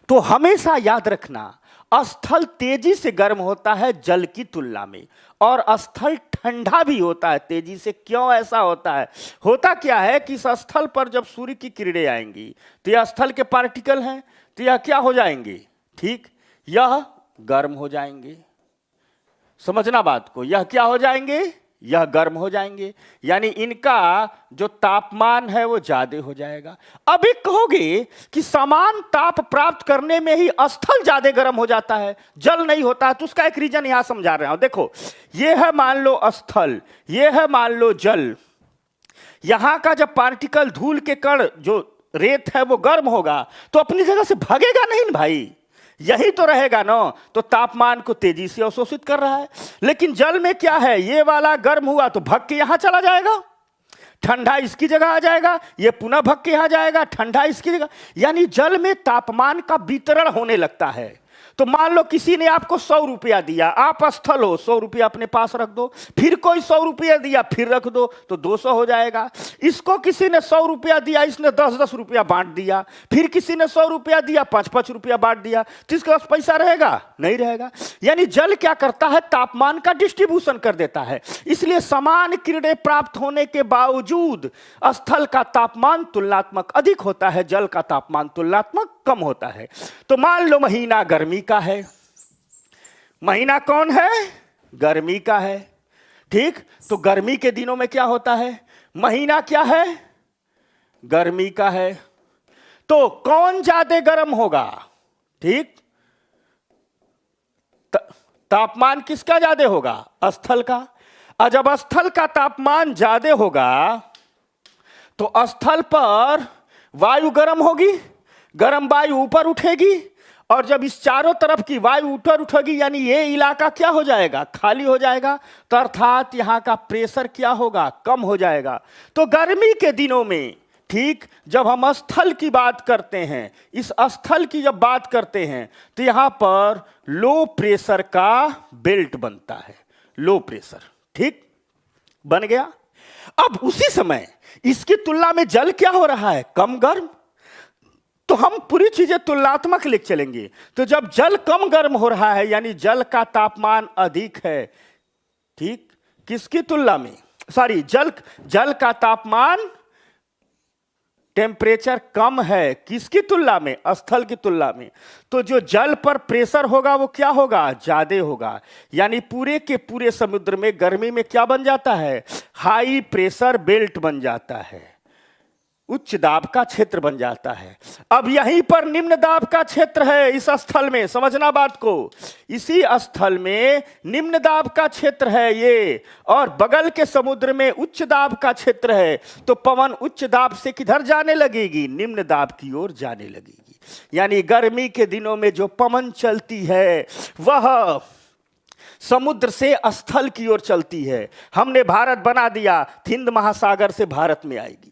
तो हमेशा याद रखना, स्थल तेजी से गर्म होता है जल की तुलना में, और स्थल ठंडा भी होता है तेजी से। क्यों ऐसा होता है? होता क्या है कि इस स्थल पर जब सूर्य की किरणें आएंगी तो यह स्थल के पार्टिकल हैं, तो यह क्या हो जाएंगे? ठीक, यह गर्म हो जाएंगे। समझना बात को, यह क्या हो जाएंगे? यह गर्म हो जाएंगे, यानी इनका जो तापमान है वो ज्यादा हो जाएगा। अब एक कहोगे कि समान ताप प्राप्त करने में ही स्थल ज्यादा गर्म हो जाता है, जल नहीं होता है, तो उसका एक रीजन यहां समझा रहा हूं। देखो, यह है मान लो स्थल, यह है मान लो जल। यहां का जब पार्टिकल, धूल के कण, जो रेत है वो गर्म होगा तो अपनी जगह से भागेगा नहीं भाई, यही तो रहेगा ना, तो तापमान को तेजी से अवशोषित कर रहा है। लेकिन जल में क्या है? ये वाला गर्म हुआ तो भग के यहां चला जाएगा, ठंडा इसकी जगह आ जाएगा, ये पुनः भग के यहां जाएगा, ठंडा इसकी जगह, यानी जल में तापमान का वितरण होने लगता है। तो मान लो किसी ने आपको 100 रुपया दिया, आप स्थल हो, 100 रुपया अपने पास रख दो, फिर कोई 100 रुपया दिया, फिर रख दो, तो 200 हो जाएगा। इसको किसी ने 100 रुपया दिया, इसने 10-10 रुपया बांट दिया, फिर किसी ने 100 रुपया दिया, 5-5 रुपया बांट दिया, तो इसके पास पैसा रहेगा? नहीं रहेगा। यानी जल क्या करता है? तापमान का डिस्ट्रीब्यूशन कर देता है। इसलिए समान किरणें प्राप्त होने के बावजूद स्थल का तापमान तुलनात्मक अधिक होता है, जल का तापमान तुलनात्मक कम होता है। तो मान लो महीना गर्मी का है, महीना कौन है? गर्मी का है, ठीक। तो गर्मी के दिनों में क्या होता है? महीना क्या है? गर्मी का है। तो कौन ज्यादा गर्म होगा? ठीक, तापमान किसका ज्यादा होगा? स्थल का। और जब स्थल का तापमान ज्यादा होगा तो स्थल पर वायु गर्म होगी, गर्म वायु ऊपर उठेगी, और जब इस चारों तरफ की वायु ऊपर उठेगी यानी ये इलाका क्या हो जाएगा, खाली हो जाएगा। तो अर्थात यहां का प्रेशर क्या होगा, कम हो जाएगा। तो गर्मी के दिनों में, ठीक, जब हम स्थल की बात करते हैं, इस स्थल की जब बात करते हैं तो यहां पर लो प्रेशर का बेल्ट बनता है, लो प्रेशर, ठीक, बन गया। अब उसी समय इसकी तुलना में जल क्या हो रहा है, कम गर्म। तो हम पूरी चीजें तुलनात्मक लिख चलेंगे। तो जब जल कम गर्म हो रहा है यानी जल का तापमान अधिक है, ठीक, किसकी तुलना में, सॉरी, जल का तापमान, टेम्परेचर कम है, किसकी तुलना में, स्थल की तुलना में। तो जो जल पर प्रेशर होगा वो क्या होगा, ज्यादा होगा। यानी पूरे के पूरे समुद्र में गर्मी में क्या बन जाता है, हाई प्रेशर बेल्ट बन जाता है, उच्च दाब का क्षेत्र बन जाता है। अब यहीं पर निम्न दाब का क्षेत्र है इस स्थल में, समझना बात को, इसी स्थल में निम्न दाब का क्षेत्र है ये, और बगल के समुद्र में उच्च दाब का क्षेत्र है। तो पवन उच्च दाब से किधर जाने लगेगी, निम्न दाब की ओर जाने लगेगी। यानी गर्मी के दिनों में जो पवन चलती है वह समुद्र से स्थल की ओर चलती है। हमने भारत बना दिया, हिंद महासागर से भारत में आएगी।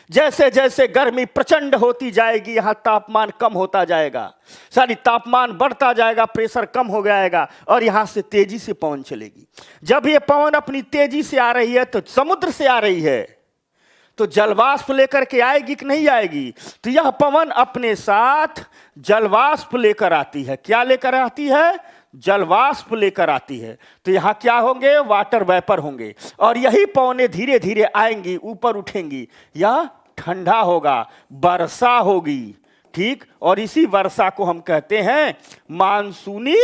जैसे जैसे गर्मी प्रचंड होती जाएगी यहां तापमान कम होता जाएगा, सारी तापमान बढ़ता जाएगा, प्रेशर कम हो जाएगा, और यहां से तेजी से पवन चलेगी। जब ये पवन अपनी तेजी से आ रही है तो समुद्र से आ रही है, तो जलवाष्प लेकर के आएगी कि नहीं आएगी। तो यह पवन अपने साथ जलवाष्प लेकर आती है। क्या लेकर आती है, जलवाष्प लेकर आती है। तो यहां क्या होंगे, वाटर वेपर होंगे, और यही पवनें धीरे धीरे आएंगी, ऊपर उठेंगी, यह ठंडा होगा, वर्षा होगी, ठीक। और इसी वर्षा को हम कहते हैं मानसूनी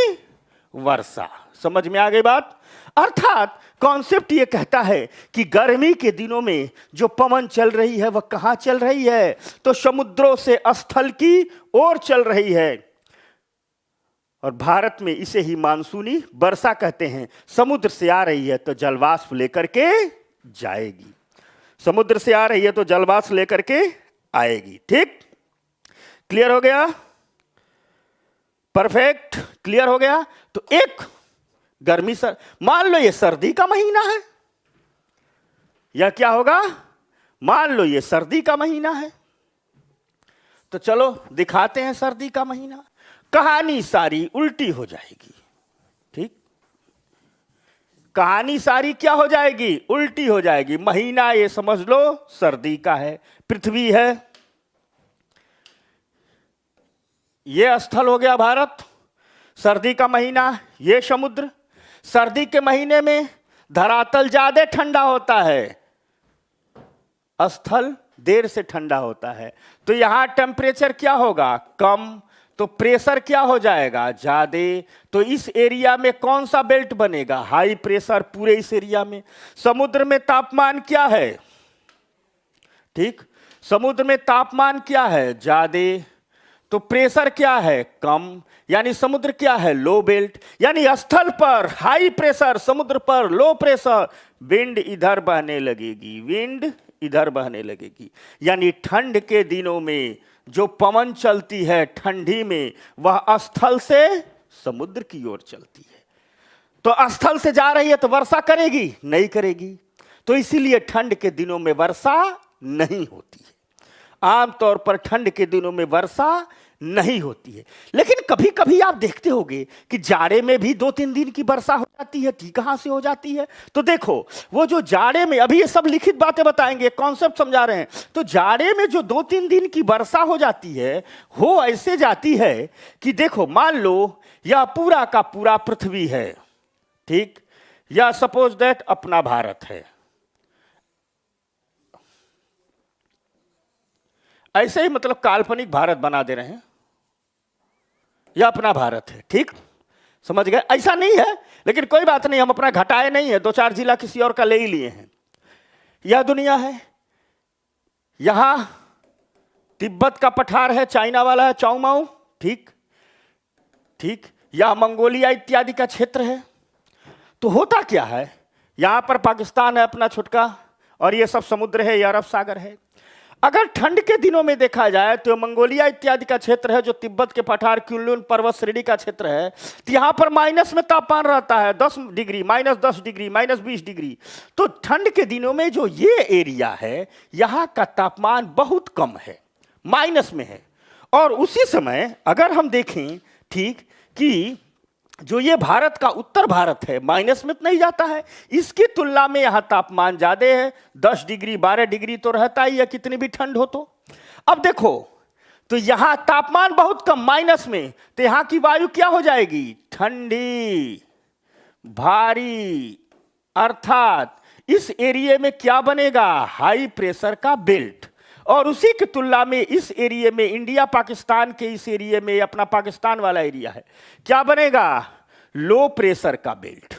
वर्षा। समझ में आ गई बात। अर्थात कॉन्सेप्ट ये कहता है कि गर्मी के दिनों में जो पवन चल रही है वह कहां चल रही है, तो समुद्रों से स्थल की ओर चल रही है, और भारत में इसे ही मानसूनी वर्षा कहते हैं। समुद्र से आ रही है तो जलवाष्प लेकर के जाएगी, समुद्र से आ रही है तो जलवाष्प लेकर के आएगी, ठीक। क्लियर हो गया, परफेक्ट, क्लियर हो गया। तो एक गर्मी मान लो ये सर्दी का महीना है, या क्या होगा, मान लो ये सर्दी का महीना है, तो चलो दिखाते हैं सर्दी का महीना। कहानी सारी उल्टी हो जाएगी, ठीक, कहानी सारी क्या हो जाएगी, उल्टी हो जाएगी। महीना ये समझ लो सर्दी का है, पृथ्वी है, ये स्थल हो गया भारत, सर्दी का महीना ये समुद्र। सर्दी के महीने में धरातल ज्यादा ठंडा होता है, स्थल देर से ठंडा होता है, तो यहां टेम्परेचर क्या होगा, कम, तो प्रेशर क्या हो जाएगा, ज्यादा। तो इस एरिया में कौन सा बेल्ट बनेगा, हाई प्रेशर पूरे इस एरिया में। समुद्र में तापमान क्या है, ठीक, समुद्र में तापमान क्या है, ज्यादा, तो प्रेशर क्या है, कम, यानी समुद्र क्या है, लो बेल्ट। यानी स्थल पर हाई प्रेशर, समुद्र पर लो प्रेशर, विंड इधर बहने लगेगी, विंड इधर बहने लगेगी। यानी ठंड के दिनों में जो पवन चलती है ठंडी में, वह स्थल से समुद्र की ओर चलती है। तो स्थल से जा रही है तो वर्षा करेगी, नहीं करेगी। तो इसीलिए ठंड के दिनों में वर्षा नहीं होती है, आमतौर पर ठंड के दिनों में वर्षा नहीं होती है। लेकिन कभी कभी आप देखते होंगे कि जाड़े में भी 2-3 दिन की वर्षा हो जाती है। ठीक, कहां से हो जाती है, तो देखो वो जो जाड़े में, अभी ये सब लिखित बातें बताएंगे, कॉन्सेप्ट समझा रहे हैं। तो जाड़े में जो 2-3 दिन की वर्षा हो जाती है, हो ऐसे जाती है कि देखो मान लो यह पूरा का पूरा पृथ्वी है, ठीक, या सपोज दैट अपना भारत है, ऐसे ही मतलब काल्पनिक भारत बना दे रहे हैं, यह अपना भारत है, ठीक, समझ गए। ऐसा नहीं है, लेकिन कोई बात नहीं, हम अपना घटाए नहीं है, 2-4 जिला किसी और का ले ही लिए हैं। यह दुनिया है, यहां तिब्बत का पठार है, चाइना वाला है, चाओमाओ, ठीक ठीक, यह मंगोलिया इत्यादि का क्षेत्र है। तो होता क्या है, यहां पर पाकिस्तान है अपना छुटका, और ये सब समुद्र है, ये अरब सागर है। अगर ठंड के दिनों में देखा जाए तो मंगोलिया इत्यादि का क्षेत्र है, जो तिब्बत के पठार कुनलुन पर्वत श्रेणी का क्षेत्र है, तो यहां पर माइनस में तापमान रहता है 10 डिग्री, -10 डिग्री, -20 डिग्री। तो ठंड के दिनों में जो ये एरिया है, यहां का तापमान बहुत कम है, माइनस में है। और उसी समय अगर हम देखें ठीक कि जो ये भारत का उत्तर भारत है, माइनस में तो नहीं जाता है, इसकी तुलना में यहां तापमान ज्यादा है, 10 डिग्री 12 डिग्री तो रहता ही है, कितनी भी ठंड हो तो। अब देखो, तो यहां तापमान बहुत कम, माइनस में, तो यहां की वायु क्या हो जाएगी? ठंडी, भारी, अर्थात इस एरिया में क्या बनेगा? हाई प्रेशर का बेल्ट। और उसी की तुलना में इस एरिया में, इंडिया पाकिस्तान के इस एरिया में, अपना पाकिस्तान वाला एरिया है, क्या बनेगा? लो प्रेशर का बेल्ट।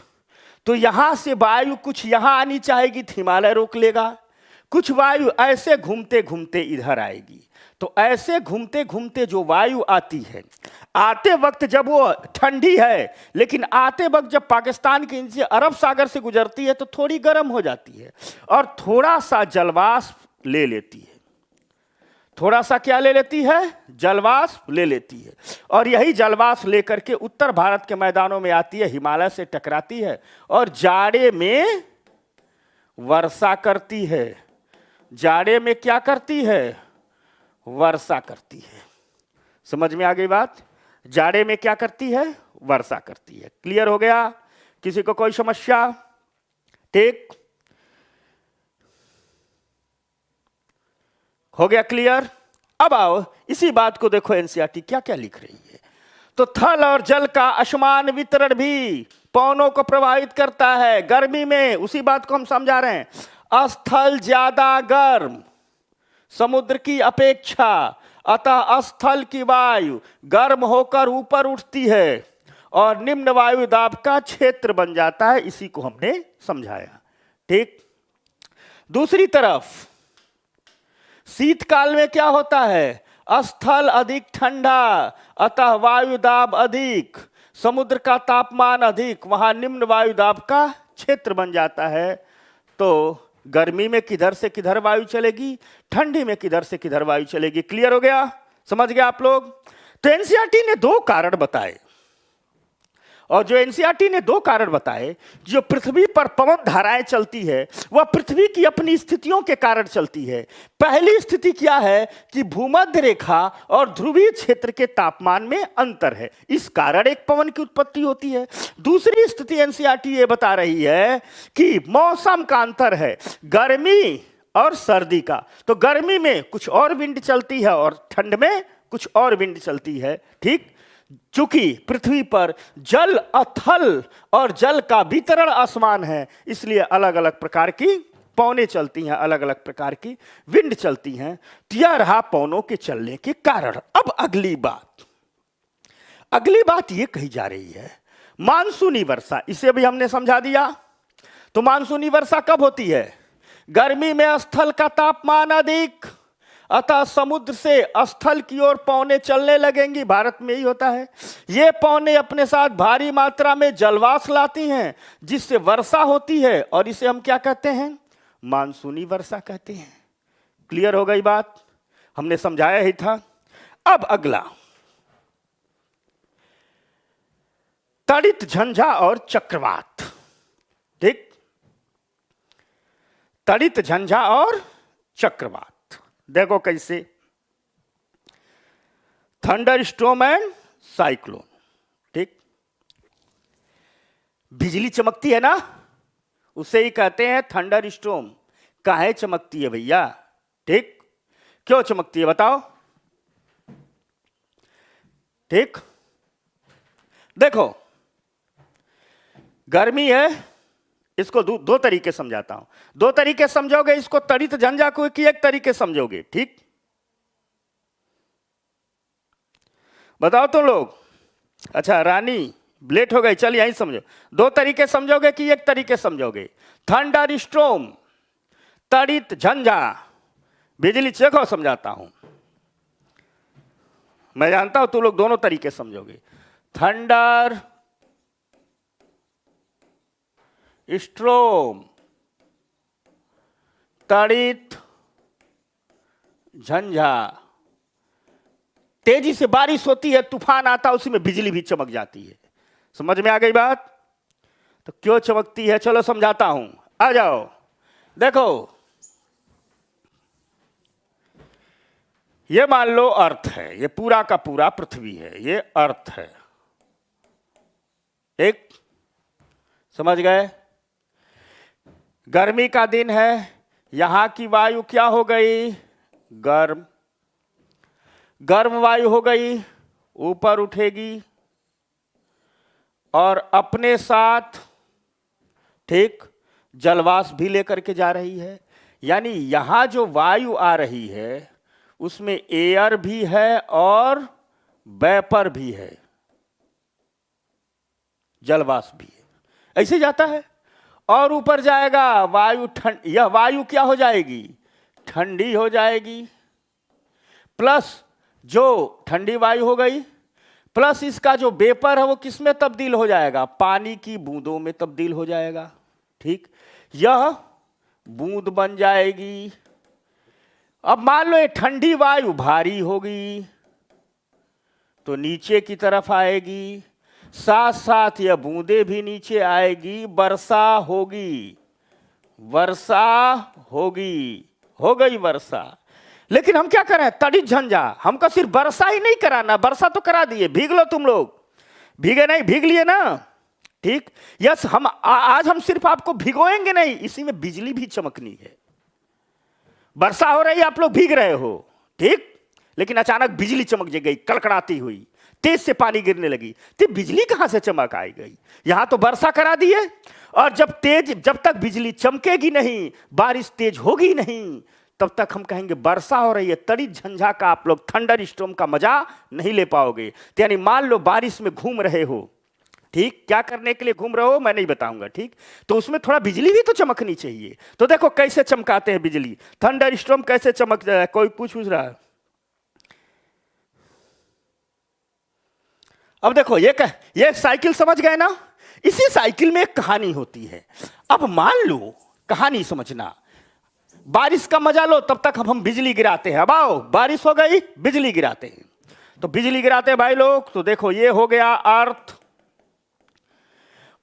तो यहां से वायु कुछ यहां आनी चाहेगी तो हिमालय रोक लेगा, कुछ वायु ऐसे घूमते घूमते इधर आएगी। तो ऐसे घूमते घूमते जो वायु आती है, आते वक्त जब वो ठंडी है, लेकिन आते वक्त जब पाकिस्तान के नीचे अरब सागर से गुजरती है तो थोड़ी गर्म हो जाती है और थोड़ा सा जलवाष्प ले लेती है। थोड़ा सा क्या ले लेती है? जलवाष्प ले लेती है। और यही जलवाष्प लेकर के उत्तर भारत के मैदानों में आती है, हिमालय से टकराती है और जाड़े में वर्षा करती है। जाड़े में क्या करती है? वर्षा करती है। समझ में आ गई बात? जाड़े में क्या करती है? वर्षा करती है। क्लियर हो गया? किसी को कोई समस्या? ठीक, हो गया क्लियर? अब आओ इसी बात को देखो, एनसीईआरटी क्या क्या लिख रही है। तो थल और जल का असमान वितरण भी पवनों को प्रभावित करता है। गर्मी में उसी बात को हम समझा रहे हैं, स्थल ज्यादा गर्म समुद्र की अपेक्षा, अतः स्थल की वायु गर्म होकर ऊपर उठती है और निम्न वायु दाब का क्षेत्र बन जाता है। इसी को हमने समझाया। ठीक, दूसरी तरफ शीतकाल में क्या होता है? स्थल अधिक ठंडा, अतः वायु दाब अधिक, समुद्र का तापमान अधिक, वहां निम्न वायु दाब का क्षेत्र बन जाता है। तो गर्मी में किधर से किधर वायु चलेगी, ठंडी में किधर से किधर वायु चलेगी। क्लियर हो गया? समझ गया आप लोग? तो एनसीईआरटी ने दो कारण बताए, और जो एनसीईआरटी ने दो कारण बताए, जो पृथ्वी पर पवन धाराएं चलती है वह पृथ्वी की अपनी स्थितियों के कारण चलती है। पहली स्थिति क्या है कि भूमध्य रेखा और ध्रुवीय क्षेत्र के तापमान में अंतर है, इस कारण एक पवन की उत्पत्ति होती है। दूसरी स्थिति एनसीईआरटी ये बता रही है कि मौसम का अंतर है, गर्मी और सर्दी का। तो गर्मी में कुछ और विंड चलती है और ठंड में कुछ और विंड चलती है। ठीक, चूंकि पृथ्वी पर जल अथल और जल का वितरण असमान है, इसलिए अलग अलग प्रकार की पवनें चलती हैं, अलग अलग प्रकार की विंड चलती हैं। तो यह रहा पवनों के चलने के कारण। अब अगली बात यह कही जा रही है, मानसूनी वर्षा। इसे भी हमने समझा दिया। तो मानसूनी वर्षा कब होती है? गर्मी में स्थल का तापमान अधिक, अतः समुद्र से स्थल की ओर पवनें चलने लगेंगी। भारत में ही होता है। ये पवनें अपने साथ भारी मात्रा में जलवाष्प लाती हैं, जिससे वर्षा होती है, और इसे हम क्या कहते हैं? मानसूनी वर्षा कहते हैं। क्लियर हो गई बात? हमने समझाया ही था। अब अगला, तड़ित झंझा और चक्रवात। ठीक, तड़ित झंझा और चक्रवात देखो कैसे, थंडर स्टॉर्म एंड साइक्लोन। ठीक, बिजली चमकती है ना, उसे ही कहते हैं थंडर स्टॉर्म। काहे चमकती है भैया? ठीक, क्यों चमकती है बताओ? ठीक, देखो गर्मी है, इसको दो तरीके समझाता हूं। दो तरीके समझोगे इसको, तड़ित झंझा को कि एक तरीके समझोगे? ठीक, बताओ तुम लोग। अच्छा रानी लेट हो गई, चल यहीं समझो। दो तरीके समझोगे कि एक तरीके समझोगे? थंडर स्टॉर्म, तड़ित झंझा, बिजली देखो समझाता हूं। मैं जानता हूं तुम लोग दोनों तरीके समझोगे। थंडर स्ट्रोम, तड़ित झंझा। तेजी से बारिश होती है, तूफान आता, उसी में बिजली भी चमक जाती है। समझ में आ गई बात? तो क्यों चमकती है, चलो समझाता हूं, आ जाओ। देखो, ये मान लो अर्थ है, ये पूरा का पूरा पृथ्वी है, ये अर्थ है, एक समझ गए? गर्मी का दिन है, यहां की वायु क्या हो गई? गर्म। गर्म वायु हो गई, ऊपर उठेगी और अपने साथ ठीक जलवाष्प भी लेकर के जा रही है। यानी यहां जो वायु आ रही है उसमें एयर भी है और वेपर भी है, जलवाष्प भी है, ऐसे जाता है और ऊपर जाएगा वायु ठंड। यह वायु क्या हो जाएगी? ठंडी हो जाएगी, प्लस जो ठंडी वायु हो गई, प्लस इसका जो वेपर है वो किस में तब्दील हो जाएगा? पानी की बूंदों में तब्दील हो जाएगा। ठीक, यह बूंद बन जाएगी। अब मान लो ये ठंडी वायु भारी होगी तो नीचे की तरफ आएगी, साथ साथ यह बूंदे भी नीचे आएगी, वर्षा होगी, वर्षा होगी, हो गई वर्षा। लेकिन हम क्या करें? तड़ित झंझा। हमको सिर्फ वर्षा ही नहीं कराना, वर्षा तो करा दिए, भीग लो तुम लोग, भीगे नहीं? भीग लिए ना? ठीक, यस। हम आज हम सिर्फ आपको भिगोएंगे नहीं, इसी में बिजली भी चमकनी है। वर्षा हो रही है, आप लोग भीग रहे हो, ठीक, लेकिन अचानक बिजली चमक गई कड़कड़ाती हुई, तेज से पानी गिरने लगी, तो बिजली कहां से चमक आई गई? यहां तो वर्षा करा दिए, और जब तक बिजली चमकेगी नहीं, बारिश तेज होगी नहीं, तब तक हम कहेंगे वर्षा हो रही है। तड़ित झंझा का आप लोग थंडर स्टॉर्म का मजा नहीं ले पाओगे। तो यानी मान लो बारिश में घूम रहे हो, ठीक, क्या करने के लिए घूम रहे हो मैं नहीं बताऊंगा, ठीक, तो उसमें थोड़ा बिजली भी तो चमकनी चाहिए। तो देखो कैसे चमकाते हैं बिजली, थंडर स्टॉर्म कैसे चमक रहा है। कोई पूछ रहा है? अब देखो ये साइकिल समझ गए ना? इसी साइकिल में एक कहानी होती है। अब मान लो, कहानी समझना, बारिश का मजा लो, तब तक हम बिजली गिराते हैं। अब आओ, बारिश हो गई, बिजली गिराते हैं। तो बिजली गिराते हैं भाई लोग। तो देखो ये हो गया अर्थ।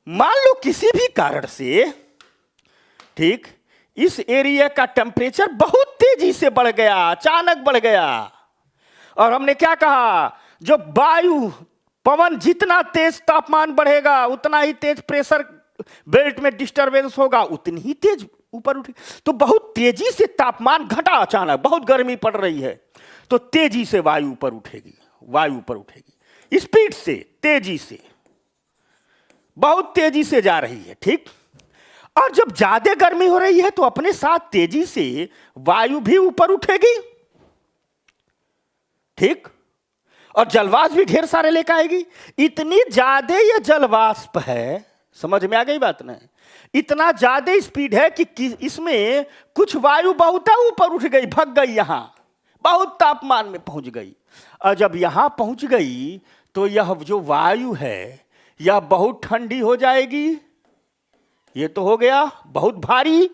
मान लो किसी भी कारण से, ठीक, इस एरिया का टेम्परेचर बहुत तेजी से बढ़ गया, अचानक बढ़ गया, और हमने क्या कहा? जो वायु पवन जितना तेज तापमान बढ़ेगा उतना ही तेज प्रेशर बेल्ट में डिस्टरबेंस होगा, उतनी ही तेज ऊपर उठे। तो बहुत तेजी से तापमान घटा, अचानक बहुत गर्मी पड़ रही है, तो तेजी से वायु ऊपर उठेगी, वायु ऊपर उठेगी, स्पीड से, तेजी से, बहुत तेजी से जा रही है, ठीक। और जब ज्यादा गर्मी हो रही है तो अपने साथ तेजी से वायु भी ऊपर उठेगी, ठीक, और जलवाष्प भी ढेर सारे लेकर आएगी। इतनी ज्यादा ये जलवाष्प है, समझ में आ गई बात ना? इतना ज्यादा स्पीड है कि इसमें कुछ वायु बहुत ऊपर उठ गई, भग गई, यहां बहुत तापमान में पहुंच गई। और जब यहां पहुंच गई तो यह जो वायु है यह बहुत ठंडी हो जाएगी, ये तो हो गया बहुत भारी।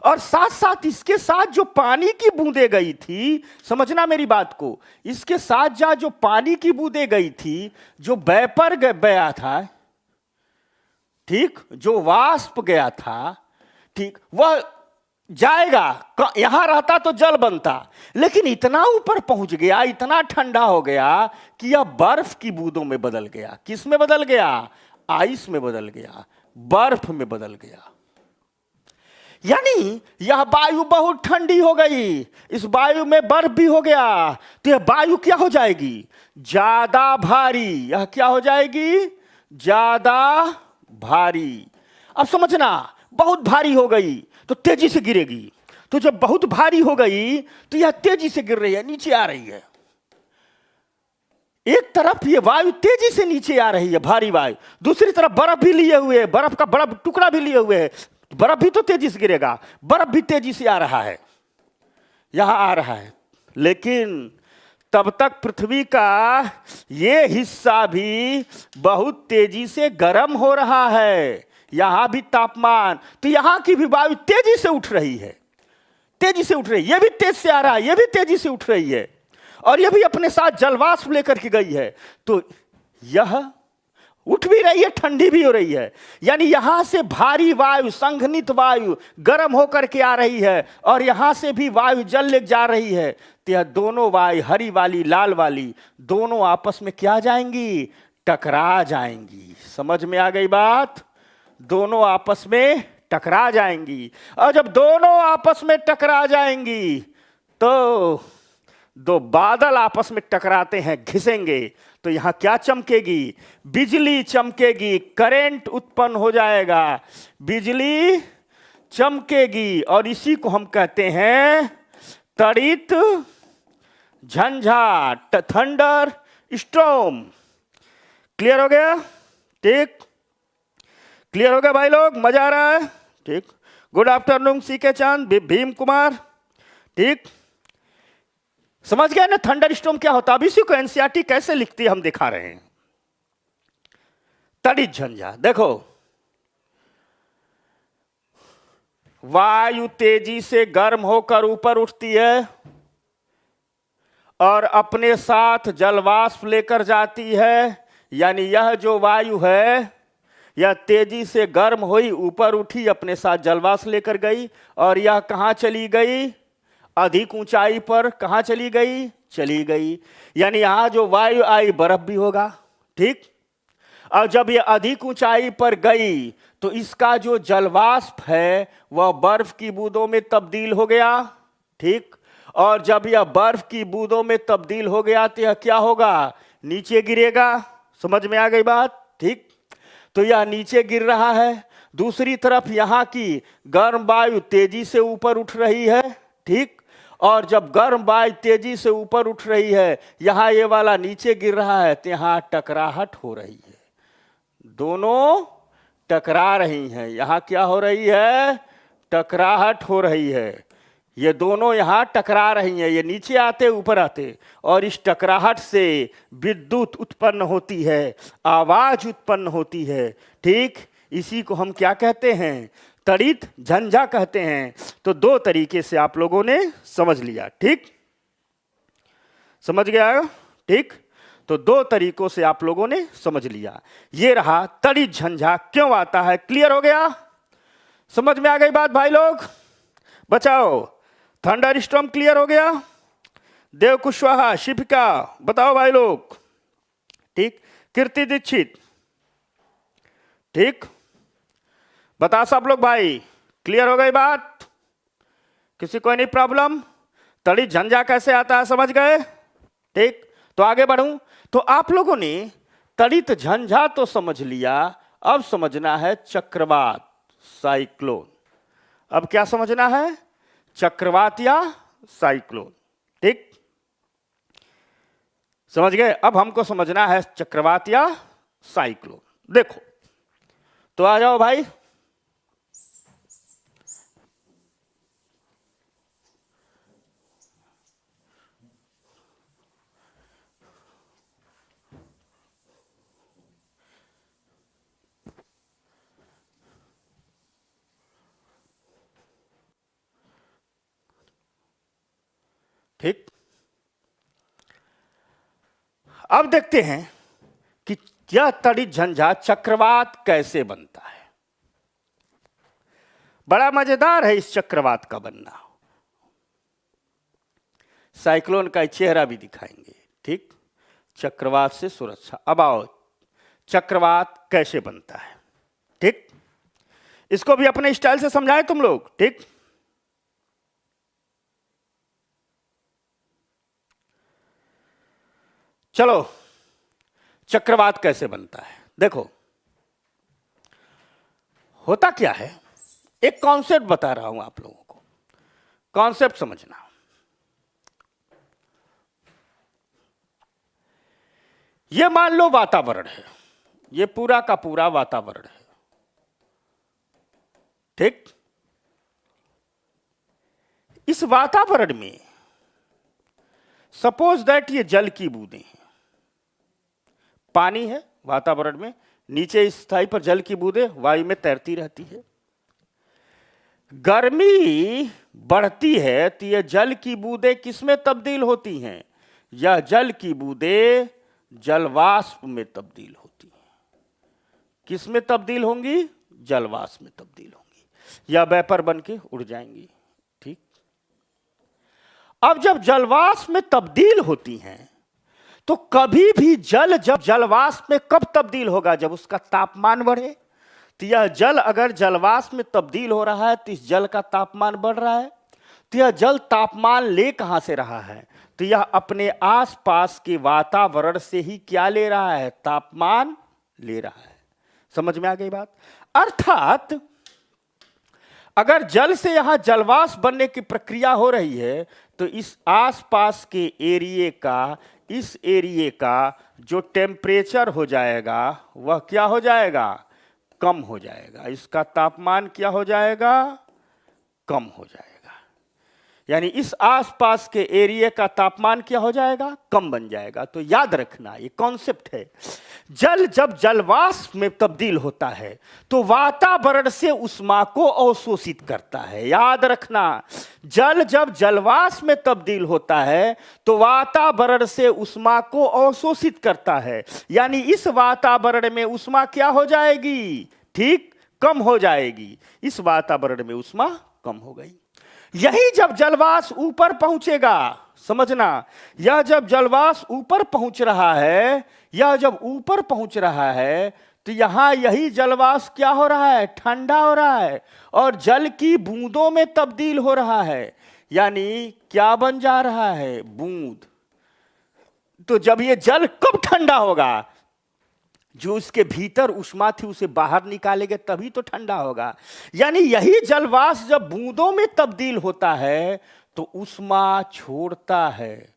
और साथ साथ इसके साथ जो पानी की बूंदें गई थी, समझना मेरी बात को, इसके साथ जो पानी की बूंदें गई थी, जो वेपर गया था, ठीक, जो वाष्प गया था, ठीक, वह जाएगा। यहां रहता तो जल बनता, लेकिन इतना ऊपर पहुंच गया, इतना ठंडा हो गया कि यह बर्फ की बूंदों में बदल गया। किस में बदल गया? आइस में बदल गया, बर्फ में बदल गया। यानी यह वायु बहुत ठंडी हो गई, इस वायु में बर्फ भी हो गया, तो यह वायु क्या हो जाएगी? ज्यादा भारी। यह क्या हो जाएगी? ज्यादा भारी। अब समझना, बहुत भारी हो गई तो तेजी से गिरेगी, तो जब बहुत भारी हो गई तो यह तेजी से गिर रही है, नीचे आ रही है। एक तरफ ये वायु तेजी से नीचे आ रही है, भारी वायु, दूसरी तरफ बर्फ भी लिए हुए है, बर्फ का बड़ा टुकड़ा भी लिए हुए है, बर्फ भी तो तेजी से गिरेगा, बर्फ भी तेजी से आ रहा है, यहां आ रहा है। लेकिन तब तक पृथ्वी का ये हिस्सा भी बहुत तेजी से गर्म हो रहा है, यहां भी तापमान, तो यहां की भी वायु तेजी से उठ रही है, तेजी से उठ रही है। ये भी तेज से आ रहा है, ये भी तेजी से उठ रही है, और ये भी अपने साथ जलवाष्प लेकर के गई है। तो यह उठ भी रही है, ठंडी भी हो रही है। यानी यहां से भारी वायु, संघनित वायु गर्म होकर के आ रही है, और यहां से भी वायु जल ले जा रही है। तो यह दोनों वायु, हरी वाली लाल वाली, दोनों आपस में क्या जाएंगी? टकरा जाएंगी। समझ में आ गई बात? दोनों आपस में टकरा जाएंगी, और जब दोनों आपस में टकरा जाएंगी तो दो बादल आपस में टकराते हैं, घिसेंगे, तो यहां क्या चमकेगी? बिजली चमकेगी, करंट उत्पन्न हो जाएगा, बिजली चमकेगी, और इसी को हम कहते हैं तड़ित झंझाट, थंडर स्टॉर्म। क्लियर हो गया? ठीक, क्लियर हो गया भाई लोग? मजा आ रहा है? ठीक, गुड आफ्टरनून सी के चांद, भीम कुमार। ठीक, समझ गया ना थंडर स्टॉर्म क्या होता है? अब इसी को एनसीईआरटी कैसे लिखती है हम दिखा रहे हैं। तड़ित झंझाट, देखो वायु तेजी से गर्म होकर ऊपर उठती है और अपने साथ जलवाष्प लेकर जाती है। यानी यह जो वायु है यह तेजी से गर्म हुई, ऊपर उठी, अपने साथ जलवाष्प लेकर गई, और यह कहां चली गई? अधिक ऊंचाई पर। कहां चली गई? चली गई। यानी यहां जो वायु आई बर्फ भी होगा। ठीक, और जब यह अधिक ऊंचाई पर गई तो इसका जो जलवाष्प है वह बर्फ की बूंदों में तब्दील हो गया। ठीक, और जब यह बर्फ की बूंदों में तब्दील हो गया तो यह क्या होगा? नीचे गिरेगा। समझ में आ गई बात? ठीक, तो यह नीचे गिर रहा है। दूसरी तरफ यहां की गर्म वायु तेजी से ऊपर उठ रही है। ठीक, और जब गर्म वायु तेजी से ऊपर उठ रही है, यहां ये वाला नीचे गिर रहा है, तो यहां टकराहट हो रही है, दोनों टकरा रही हैं। यहां क्या हो रही है? टकराहट हो रही है। ये दोनों यहां टकरा रही हैं, ये नीचे आते ऊपर आते, और इस टकराहट से विद्युत उत्पन्न होती है, आवाज उत्पन्न होती है। ठीक, इसी को हम क्या कहते हैं? तड़ित झंझा कहते हैं। तो दो तरीके से आप लोगों ने समझ लिया। ठीक, समझ गया? ठीक, तो दो तरीकों से आप लोगों ने समझ लिया। ये रहा तड़ित झंझा क्यों आता है। क्लियर हो गया? समझ में आ गई बात भाई लोग? बचाओ। थंडर स्टॉर्म क्लियर हो गया? देव कुशवाहा, शिपिका, बताओ भाई लोग। ठीक, कीर्ति दीक्षित, ठीक, बता सब लोग भाई। क्लियर हो गई बात? किसी को नहीं प्रॉब्लम? तड़ित झंझा कैसे आता है समझ गए? ठीक, तो आगे बढ़ूं। तो आप लोगों ने तड़ित झंझा तो समझ लिया, अब समझना है चक्रवात, साइक्लोन। अब क्या समझना है? चक्रवात या साइक्लोन। ठीक, समझ गए? अब हमको समझना है चक्रवात या साइक्लोन। देखो, तो आ जाओ भाई। ठीक, अब देखते हैं कि यह तड़ित झंझा चक्रवात कैसे बनता है। बड़ा मजेदार है इस चक्रवात का बनना। साइक्लोन का चेहरा भी दिखाएंगे। ठीक, चक्रवात से सुरक्षा। अब आओ, चक्रवात कैसे बनता है। ठीक, इसको भी अपने स्टाइल से समझाए तुम लोग। ठीक, चलो, चक्रवात कैसे बनता है। देखो, होता क्या है, एक कॉन्सेप्ट बता रहा हूं आप लोगों को, कॉन्सेप्ट समझना। ये मान लो वातावरण है, ये पूरा का पूरा वातावरण है। ठीक, इस वातावरण में सपोज दैट ये जल की बूंदें हैं, पानी है वातावरण में, नीचे स्थायी पर जल की बूंदें वायु में तैरती रहती है। गर्मी बढ़ती है तो यह जल की बूंदें किसमें तब्दील होती हैं? यह जल की बूंदें जलवाष्प में तब्दील होती हैं। किसमें तब्दील होंगी? जलवाष्प में तब्दील होंगी या वेपर बन के उड़ जाएंगी। ठीक। अब जब जलवाष्प में तब्दील होती हैं तो कभी भी जल जब जलवाष्प में कब तब्दील होगा? जब उसका तापमान बढ़े। तो यह जल अगर जलवाष्प में तब्दील हो रहा है तो इस जल का तापमान बढ़ रहा है। तो यह जल तापमान ले कहां से रहा है? तो यह अपने आसपास के वातावरण से ही क्या ले रहा है? तापमान ले रहा है। समझ में आ गई बात? अर्थात अगर जल से यहां जलवाष्प बनने की प्रक्रिया हो रही है तो इस आसपास के एरिया का, इस एरिया का जो टेम्परेचर हो जाएगा वह क्या हो जाएगा? कम हो जाएगा। इसका तापमान क्या हो जाएगा? कम हो जाएगा। यानी इस आसपास के एरिया का तापमान क्या हो जाएगा? कम बन जाएगा। तो याद रखना ये कॉन्सेप्ट है। जल जब जलवाष्प में तब्दील होता है तो वातावरण से ऊष्मा को अवशोषित करता है। याद रखना, जल जब जलवाष्प में तब्दील होता है तो वातावरण से ऊष्मा को अवशोषित करता है। यानी इस वातावरण में ऊष्मा क्या हो जाएगी? ठीक, कम हो जाएगी। इस वातावरण में ऊष्मा कम हो गई। यही जब जलवाष्प ऊपर पहुंचेगा, समझना, यह जब जलवाष्प ऊपर पहुंच रहा है, यह जब ऊपर पहुंच रहा है तो यहां यही जलवाष्प क्या हो रहा है? ठंडा हो रहा है और जल की बूंदों में तब्दील हो रहा है। यानी क्या बन जा रहा है? बूंद। तो जब ये जल कब ठंडा होगा? जो इसके भीतर ऊष्मा थी उसे बाहर निकालेंगे तभी तो ठंडा होगा। यानी यही जलवाष्प जब बूंदों में तब्दील होता है तो ऊष्मा छोड़ता है,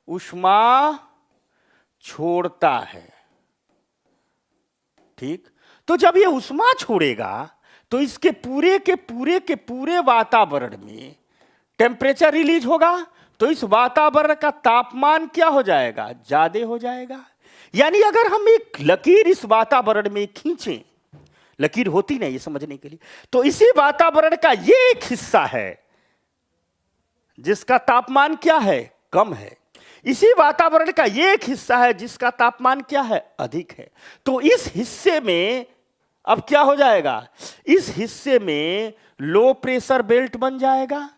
ऊष्मा छोड़ता है। ठीक। तो जब ये ऊष्मा छोड़ेगा तो इसके पूरे वातावरण में टेम्परेचर रिलीज होगा। तो इस वातावरण का तापमान क्या हो जाएगा? ज्यादा हो जाएगा। यानी अगर हम एक लकीर इस वातावरण में खींचें, लकीर होती नहीं ये समझने के लिए, तो इसी वातावरण का ये एक हिस्सा है जिसका तापमान क्या है? कम है। इसी वातावरण का ये एक हिस्सा है जिसका तापमान क्या है? अधिक है। तो इस हिस्से में अब क्या हो जाएगा? इस हिस्से में लो प्रेशर बेल्ट बन जाएगा।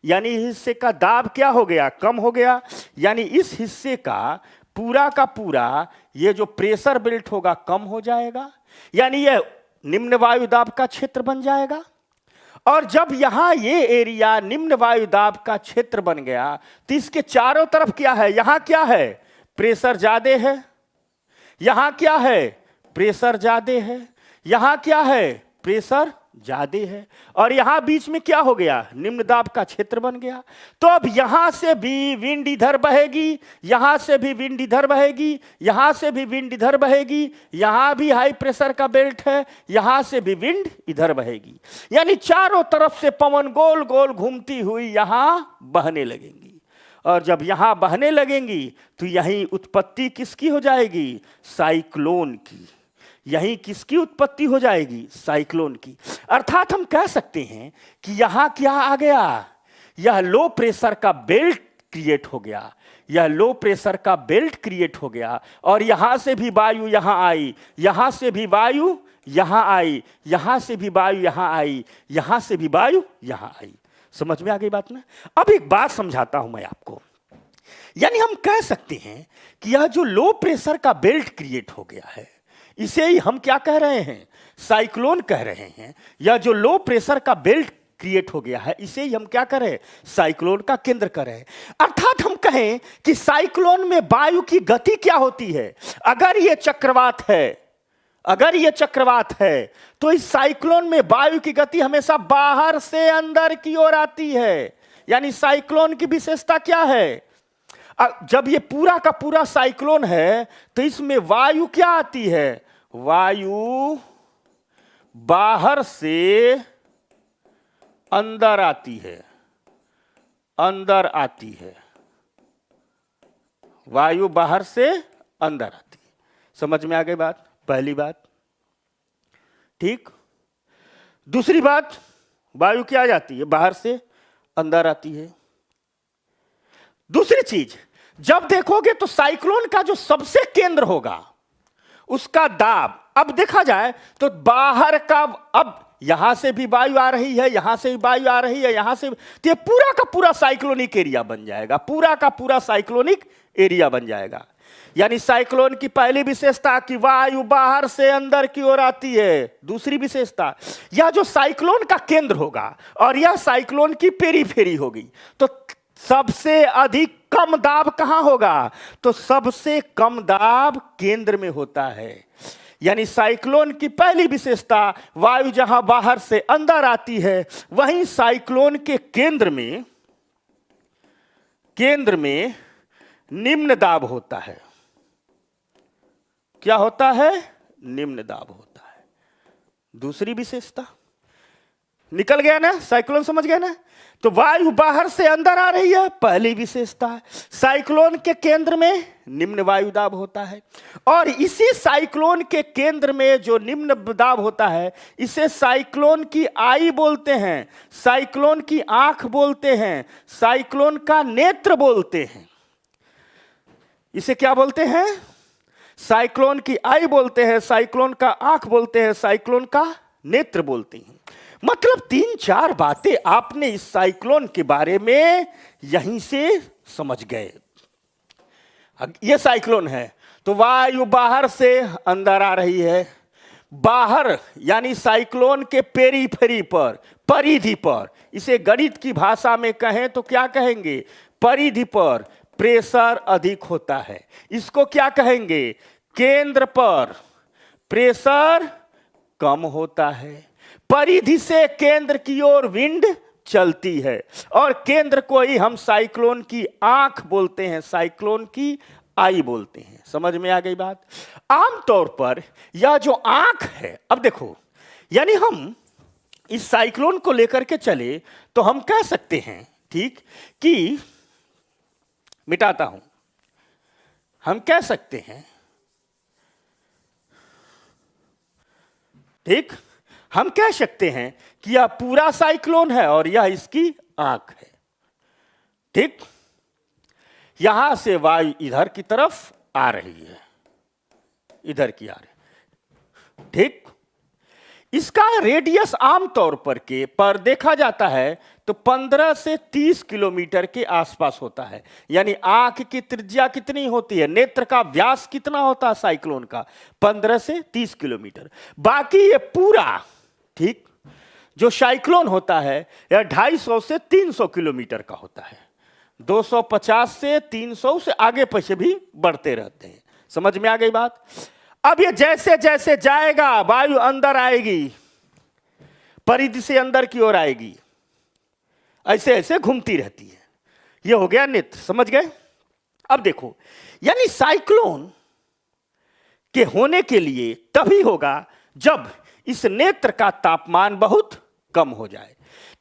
यानी इस हिस्से का दाब क्या हो गया? कम हो गया। यानी इस हिस्से का पूरा ये जो प्रेशर बेल्ट होगा कम हो जाएगा। यानी यह निम्न वायु दाब का क्षेत्र बन जाएगा। और जब यहां ये एरिया निम्न वायु दाब का क्षेत्र बन गया तो इसके चारों तरफ क्या है? यहां क्या है? प्रेशर ज्यादा है। यहां क्या है? प्रेशर ज्यादा है। यहां क्या है? प्रेशर ज्यादा है। और यहां बीच में क्या हो गया? निम्न दाब का क्षेत्र बन गया। तो अब यहां से भी विंड इधर बहेगी, यहां से भी विंड इधर बहेगी, यहां से भी विंड इधर बहेगी, यहां भी हाई प्रेशर का बेल्ट है, यहां से भी विंड इधर बहेगी। यानी चारों तरफ से पवन गोल गोल घूमती हुई यहां बहने लगेंगी। और जब यहां बहने लगेंगी तो यहीं उत्पत्ति किसकी हो जाएगी? साइक्लोन की। यहीं किसकी उत्पत्ति हो जाएगी? साइक्लोन की। अर्थात हम कह सकते हैं कि यहां क्या आ गया? यह लो प्रेशर का बेल्ट क्रिएट हो गया। यह लो प्रेशर का बेल्ट क्रिएट हो गया और यहां से भी वायु यहां आई, यहां से भी वायु यहां आई, यहां से भी वायु यहां आई, यहां से भी वायु यहां आई। समझ में आ गई बात ना? अब एक बात समझाता हूं मैं आपको। यानी हम कह सकते हैं कि यह जो लो प्रेशर का बेल्ट क्रिएट हो गया है इसे ही हम क्या कह रहे हैं? साइक्लोन कह रहे हैं। यह जो लो प्रेशर का बेल्ट क्रिएट हो गया है इसे ही हम क्या कर रहे हैं? साइक्लोन का केंद्र कर रहे हैं। अर्थात हम कहें कि साइक्लोन में वायु की गति क्या होती है? अगर यह चक्रवात है, अगर यह चक्रवात है तो इस साइक्लोन में वायु की गति हमेशा बाहर से अंदर की ओर आती है। यानी साइक्लोन की विशेषता क्या है? जब ये पूरा का पूरा साइक्लोन है तो इसमें वायु क्या आती है? वायु बाहर से अंदर आती है, अंदर आती है। वायु बाहर से अंदर आती है। समझ में आ गई बात? पहली बात। ठीक। दूसरी बात, वायु क्या जाती है, बाहर से अंदर आती है। दूसरी चीज, जब देखोगे तो साइक्लोन का जो सबसे केंद्र होगा उसका दाब, अब देखा जाए तो बाहर का, अब यहां से भी वायु आ रही है, यहां से भी वायु आ रही है, यहां से, तो ये पूरा का पूरा साइक्लोनिक एरिया बन जाएगा, पूरा का पूरा साइक्लोनिक एरिया बन जाएगा। यानी साइक्लोन की पहली विशेषता कि वायु बाहर से अंदर की ओर आती है। दूसरी विशेषता, यह जो साइक्लोन का केंद्र होगा और यह साइक्लोन की पेरीफेरी होगी, तो सबसे अधिक कम दाब कहां होगा, तो सबसे कम दाब केंद्र में होता है। यानी साइक्लोन की पहली विशेषता, वायु जहां बाहर से अंदर आती है, वहीं साइक्लोन के केंद्र में निम्न दाब होता है। क्या होता है, निम्न दाब होता है। दूसरी विशेषता, निकल गया ना, साइक्लोन समझ गया ना। तो वायु बाहर से अंदर आ रही है, पहली विशेषता है। साइक्लोन के केंद्र में निम्न वायु दाब होता है, और इसी साइक्लोन के केंद्र में जो निम्न दाब होता है, इसे साइक्लोन की आई बोलते हैं, साइक्लोन की आंख बोलते हैं, साइक्लोन का नेत्र बोलते हैं। इसे क्या बोलते हैं, साइक्लोन की आई बोलते हैं, साइक्लोन का आंख बोलते हैं, साइक्लोन का नेत्र बोलते हैं। मतलब 3-4 बातें आपने इस साइक्लोन के बारे में यहीं से समझ गए। यह साइक्लोन है तो वायु बाहर से अंदर आ रही है, बाहर यानी साइक्लोन के पेरीफेरी पर, परिधि पर, इसे गणित की भाषा में कहें तो क्या कहेंगे, परिधि पर प्रेशर अधिक होता है। इसको क्या कहेंगे, केंद्र पर प्रेशर कम होता है। परिधि से केंद्र की ओर विंड चलती है, और केंद्र को ही हम साइक्लोन की आंख बोलते हैं, साइक्लोन की आई बोलते हैं। समझ में आ गई बात। आमतौर पर यह जो आंख है, अब देखो, यानी हम इस साइक्लोन को लेकर के चले तो हम कह सकते हैं, ठीक, कि मिटाता हूं, हम कह सकते हैं, ठीक, हम कह सकते हैं कि यह पूरा साइक्लोन है और यह इसकी आंख है। ठीक, यहां से वायु इधर की तरफ आ रही है, इधर की आ रही है। ठीक, इसका रेडियस आमतौर पर देखा जाता है तो 15 से 30 किलोमीटर के आसपास होता है। यानी आंख की त्रिज्या कितनी होती है, नेत्र का व्यास कितना होता है साइक्लोन का, 15 से 30 किलोमीटर। बाकी ये पूरा, ठीक, जो साइक्लोन होता है यह 250 से 300 किलोमीटर का होता है। 250 से 300 से आगे पीछे भी बढ़ते रहते हैं। समझ में आ गई बात। अब ये जैसे जैसे जाएगा, वायु अंदर आएगी, परिधि से अंदर की ओर आएगी, ऐसे ऐसे घूमती रहती है। ये हो गया नेत्र, समझ गए। अब देखो, यानी साइक्लोन के होने के लिए तभी होगा जब इस नेत्र का तापमान बहुत कम हो जाए,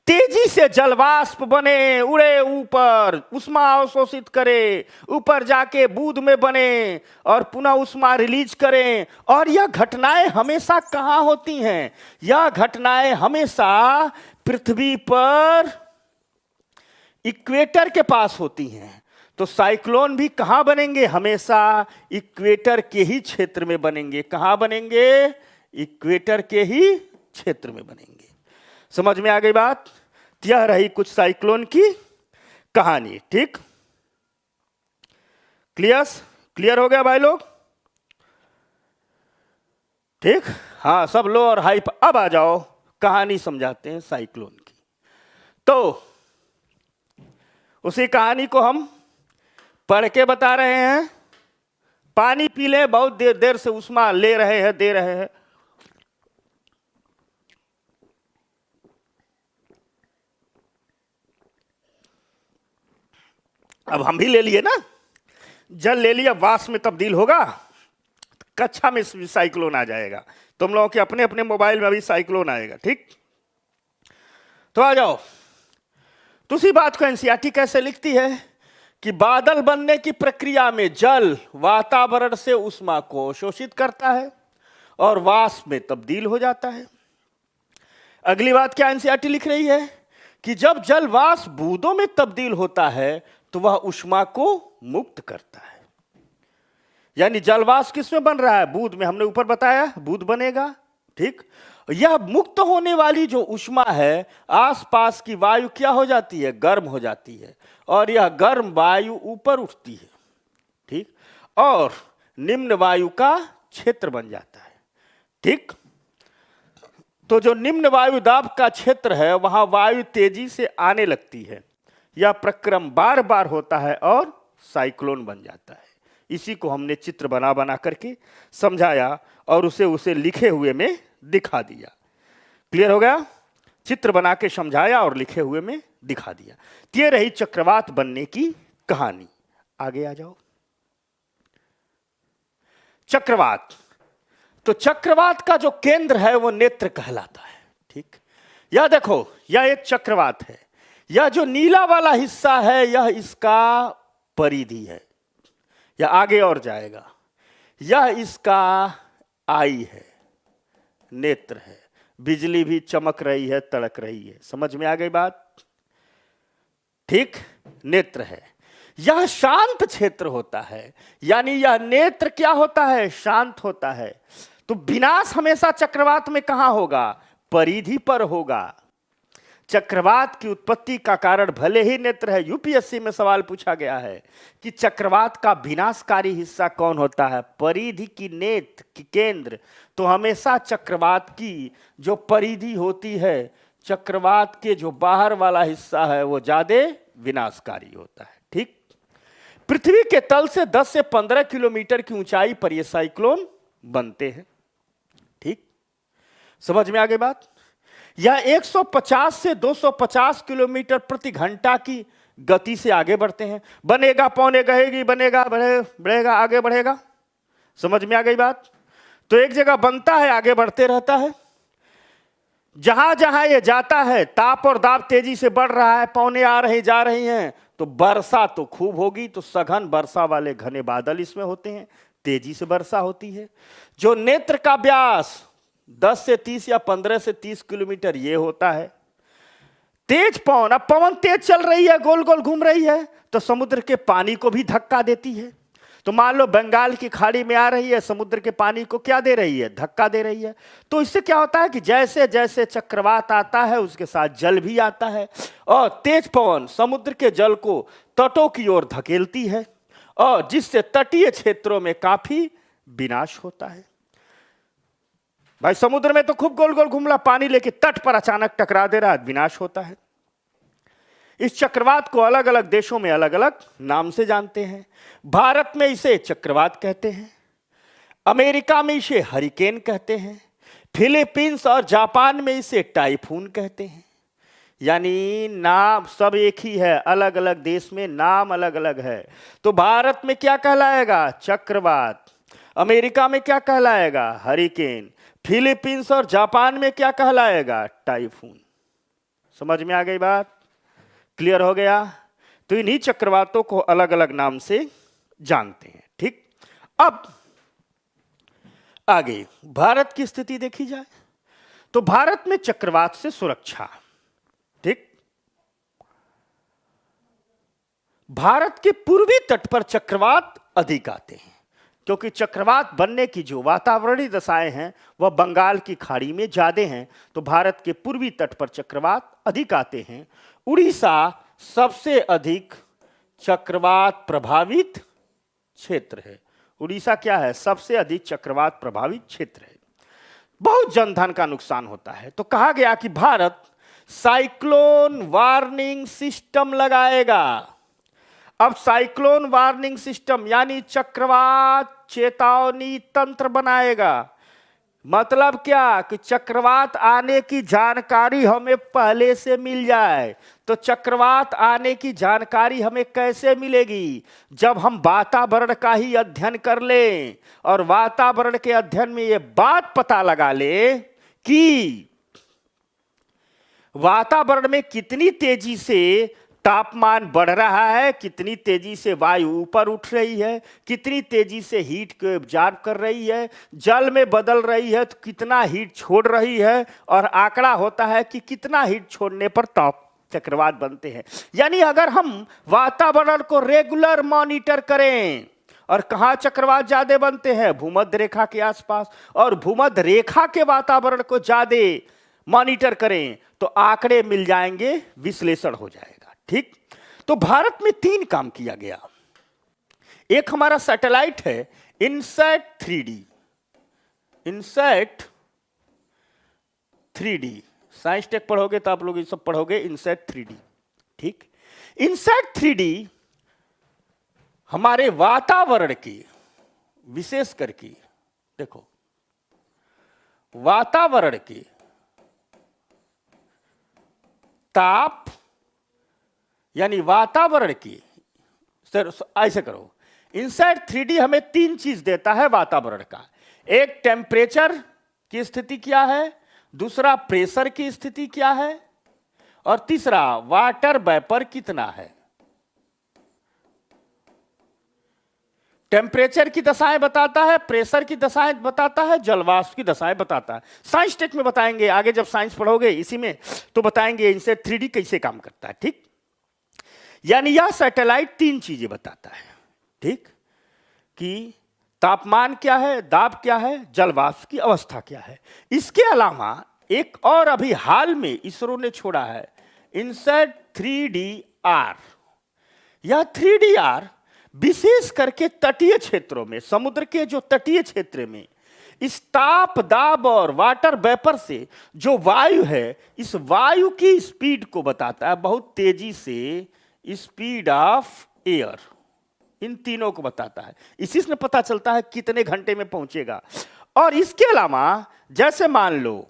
तेजी से जलवाष्प बने, उड़े ऊपर, उष्मा अवशोषित करे, ऊपर जाके बूंद में बने और पुनः उष्मा रिलीज करें। और यह घटनाएं हमेशा कहां होती हैं, यह घटनाएं हमेशा पृथ्वी पर इक्वेटर के पास होती हैं। तो साइक्लोन भी कहां बनेंगे, हमेशा इक्वेटर के ही क्षेत्र में बनेंगे। कहां बनेंगे, इक्वेटर के ही क्षेत्र में बनेंगे। समझ में आ गई बात। यह रही कुछ साइक्लोन की कहानी। ठीक, क्लियर हो गया भाई लोग। ठीक, हाँ, सब लो और हाई। अब आ जाओ, कहानी समझाते हैं साइक्लोन की। तो उसी कहानी को हम पढ़ के बता रहे हैं। पानी पी ले, बहुत देर देर से उष्मा ले रहे हैं, दे रहे हैं। अब हम भी ले लिए ना, जल ले लिया, वाष्प में तब्दील होगा, कक्षा में साइक्लोन आ जाएगा। तुम लोगों के अपने अपने मोबाइल में भी साइक्लोन आएगा। ठीक, तो आ जाओ। तो उसी बात को एनसीईआरटी कैसे लिखती है कि बादल बनने की प्रक्रिया में जल वातावरण से उष्मा को शोषित करता है और वाष्प में तब्दील हो जाता है। अगली बात क्या एनसीईआरटी लिख रही है कि जब जल वाष्प बूंदों में तब्दील होता है तो वह ऊष्मा को मुक्त करता है। यानी जल वाष्प किसमें बन रहा है? बूंद में। हमने ऊपर बताया बूंद बनेगा, ठीक। यह मुक्त होने वाली जो ऊष्मा है, आसपास की वायु क्या हो जाती है? गर्म हो जाती है, और यह गर्म वायु ऊपर उठती है, ठीक, और निम्न वायु का क्षेत्र बन जाता है, ठीक। तो जो निम्न वायु दाब का क्षेत्र है वहां वायु तेजी से आने लगती है। यह प्रक्रम बार बार होता है और साइक्लोन बन जाता है। इसी को हमने चित्र बना बना करके समझाया और उसे लिखे हुए में दिखा दिया। क्लियर हो गया? चित्र बना के समझाया और लिखे हुए में दिखा दिया। ये रही चक्रवात बनने की कहानी। आगे आ जाओ। चक्रवात, तो चक्रवात का जो केंद्र है वो नेत्र कहलाता है, ठीक। यह देखो, यह एक चक्रवात है। यह जो नीला वाला हिस्सा है यह इसका परिधि है, यह आगे और जाएगा। यह इसका आई है, नेत्र है। बिजली भी चमक रही है, तड़क रही है। समझ में आ गई बात? ठीक, नेत्र है। यह शांत क्षेत्र होता है, यानी यह नेत्र क्या होता है? शांत होता है। तो विनाश हमेशा चक्रवात में कहां होगा? परिधि पर होगा। चक्रवात की उत्पत्ति का कारण भले ही नेत्र है। यूपीएससी में सवाल पूछा गया है कि चक्रवात का विनाशकारी हिस्सा कौन होता है? परिधि की नेत्र की केंद्र। तो हमेशा चक्रवात की जो परिधि होती है, चक्रवात के जो बाहर वाला हिस्सा है वो ज्यादा विनाशकारी होता है, ठीक। पृथ्वी के तल से 10 से 15 किलोमीटर की ऊंचाई पर ये साइक्लोन बनते हैं, ठीक। समझ में आ गई बात? यह 150 से 250 किलोमीटर प्रति घंटा की गति से आगे बढ़ते हैं। बनेगा, पौने गहेगी, बनेगा, बढ़ेगा, आगे बढ़ेगा। समझ में आ गई बात? तो एक जगह बनता है, आगे बढ़ते रहता है। जहां जहां ये जाता है ताप और दाब तेजी से बढ़ रहा है, पौने आ रही जा रही हैं, तो वर्षा तो खूब होगी। तो सघन वर्षा वाले घने बादल इसमें होते हैं, तेजी से वर्षा होती है। जो नेत्र का व्यास 10 से 30 या 15 से 30 किलोमीटर ये होता है। तेज पवन, अब पवन तेज चल रही है, गोल गोल घूम रही है, तो समुद्र के पानी को भी धक्का देती है। तो मान लो बंगाल की खाड़ी में आ रही है, समुद्र के पानी को क्या दे रही है? धक्का दे रही है। तो इससे क्या होता है कि जैसे जैसे चक्रवात आता है उसके साथ जल भी आता है, और तेज पवन समुद्र के जल को तटों की ओर धकेलती है, और जिससे तटीय क्षेत्रों में काफी विनाश होता है। भाई समुद्र में तो खूब गोल गोल घूमला पानी, लेके तट पर अचानक टकरा दे रहा है, विनाश होता है। इस चक्रवात को अलग अलग देशों में अलग अलग नाम से जानते हैं। भारत में इसे चक्रवात कहते हैं, अमेरिका में इसे हरिकेन कहते हैं, फिलीपींस और जापान में इसे टाइफून कहते हैं। यानी नाम सब एक ही है, अलग अलग देश में नाम अलग अलग है। तो भारत में क्या कहलाएगा? चक्रवात। अमेरिका में क्या कहलाएगा? हरिकेन। फिलीपींस और जापान में क्या कहलाएगा? टाइफून। समझ में आ गई बात? क्लियर हो गया? तो इन्हीं चक्रवातों को अलग अलग नाम से जानते हैं, ठीक। अब आगे भारत की स्थिति देखी जाए तो भारत में चक्रवात से सुरक्षा, ठीक। भारत के पूर्वी तट पर चक्रवात अधिक आते हैं, क्योंकि चक्रवात बनने की जो वातावरणीय दशाएं हैं वह बंगाल की खाड़ी में ज्यादा हैं। तो भारत के पूर्वी तट पर चक्रवात अधिक आते हैं। उड़ीसा सबसे अधिक चक्रवात प्रभावित क्षेत्र है। उड़ीसा क्या है? सबसे अधिक चक्रवात प्रभावित क्षेत्र है। बहुत जनधन का नुकसान होता है। तो कहा गया कि भारत साइक्लोन वार्निंग सिस्टम लगाएगा। अब साइक्लोन वार्निंग सिस्टम यानी चक्रवात चेतावनी तंत्र बनाएगा। मतलब क्या? कि चक्रवात आने की जानकारी हमें पहले से मिल जाए। तो चक्रवात आने की जानकारी हमें कैसे मिलेगी? जब हम वातावरण का ही अध्ययन कर लें, और वातावरण के अध्ययन में ये बात पता लगा ले कि वातावरण में कितनी तेजी से तापमान बढ़ रहा है, कितनी तेजी से वायु ऊपर उठ रही है, कितनी तेजी से हीट को एब्जॉर्ब कर रही है, जल में बदल रही है तो कितना हीट छोड़ रही है, और आंकड़ा होता है कि कितना हीट छोड़ने पर ताप चक्रवात बनते हैं। यानी अगर हम वातावरण को रेगुलर मॉनिटर करें, और कहाँ चक्रवात ज्यादा बनते हैं, भूमध्य रेखा के आसपास, और भूमध्य रेखा के वातावरण को ज्यादा मॉनिटर करें तो आंकड़े मिल जाएंगे, विश्लेषण हो जाएगा। ठीक, तो भारत में 3 काम किया गया। एक हमारा सैटेलाइट है INSAT 3D, INSAT 3D, science tech पढ़ोगे तो आप लोग ये सब पढ़ोगे, इनसैट 3D। ठीक, इनसैट 3D हमारे वातावरण की, विशेष करके देखो वातावरण की ताप, यानी वातावरण की, सर ऐसे करो, इनसैट 3D हमें 3 चीज देता है वातावरण का। एक टेम्परेचर की स्थिति क्या है, दूसरा प्रेशर की स्थिति क्या है, और तीसरा वाटर वेपर कितना है। टेम्परेचर की दशाएं बताता है, प्रेशर की दशाएं बताता है, जलवाष्प की दशाएं बताता है। साइंस टेक में बताएंगे, आगे जब साइंस पढ़ोगे इसी में तो बताएंगे इनसैट 3D कैसे काम करता है। ठीक, यानी यह सैटेलाइट 3 चीजें बताता है। ठीक, कि तापमान क्या है, दाब क्या है, जलवाष्प की अवस्था क्या है। इसके अलावा एक और अभी हाल में इसरो ने छोड़ा है, इनसैट 3DR। यह 3DR विशेष करके तटीय क्षेत्रों में, समुद्र के जो तटीय क्षेत्र में इस ताप, दाब और वाटर वेपर से जो वायु है, इस वायु की स्पीड को बताता है, बहुत तेजी से स्पीड ऑफ एयर, इन तीनों को बताता है। इसी से पता चलता है कितने घंटे में पहुंचेगा। और इसके अलावा जैसे मान लो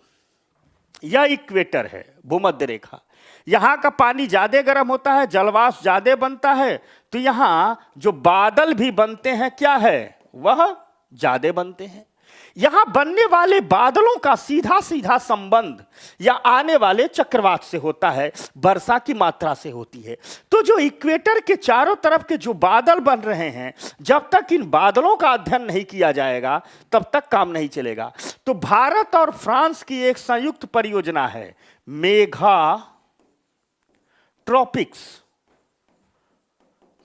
यह इक्वेटर है, भूमध्य रेखा, यहां का पानी ज्यादा गर्म होता है, जलवाष्प ज्यादा बनता है, तो यहां जो बादल भी बनते हैं क्या है, वह ज्यादा बनते हैं। यहां बनने वाले बादलों का सीधा सीधा संबंध या आने वाले चक्रवात से होता है, वर्षा की मात्रा से होती है। तो जो इक्वेटर के चारों तरफ के जो बादल बन रहे हैं, जब तक इन बादलों का अध्ययन नहीं किया जाएगा तब तक काम नहीं चलेगा। तो भारत और फ्रांस की एक संयुक्त परियोजना है मेघा ट्रॉपिक्स,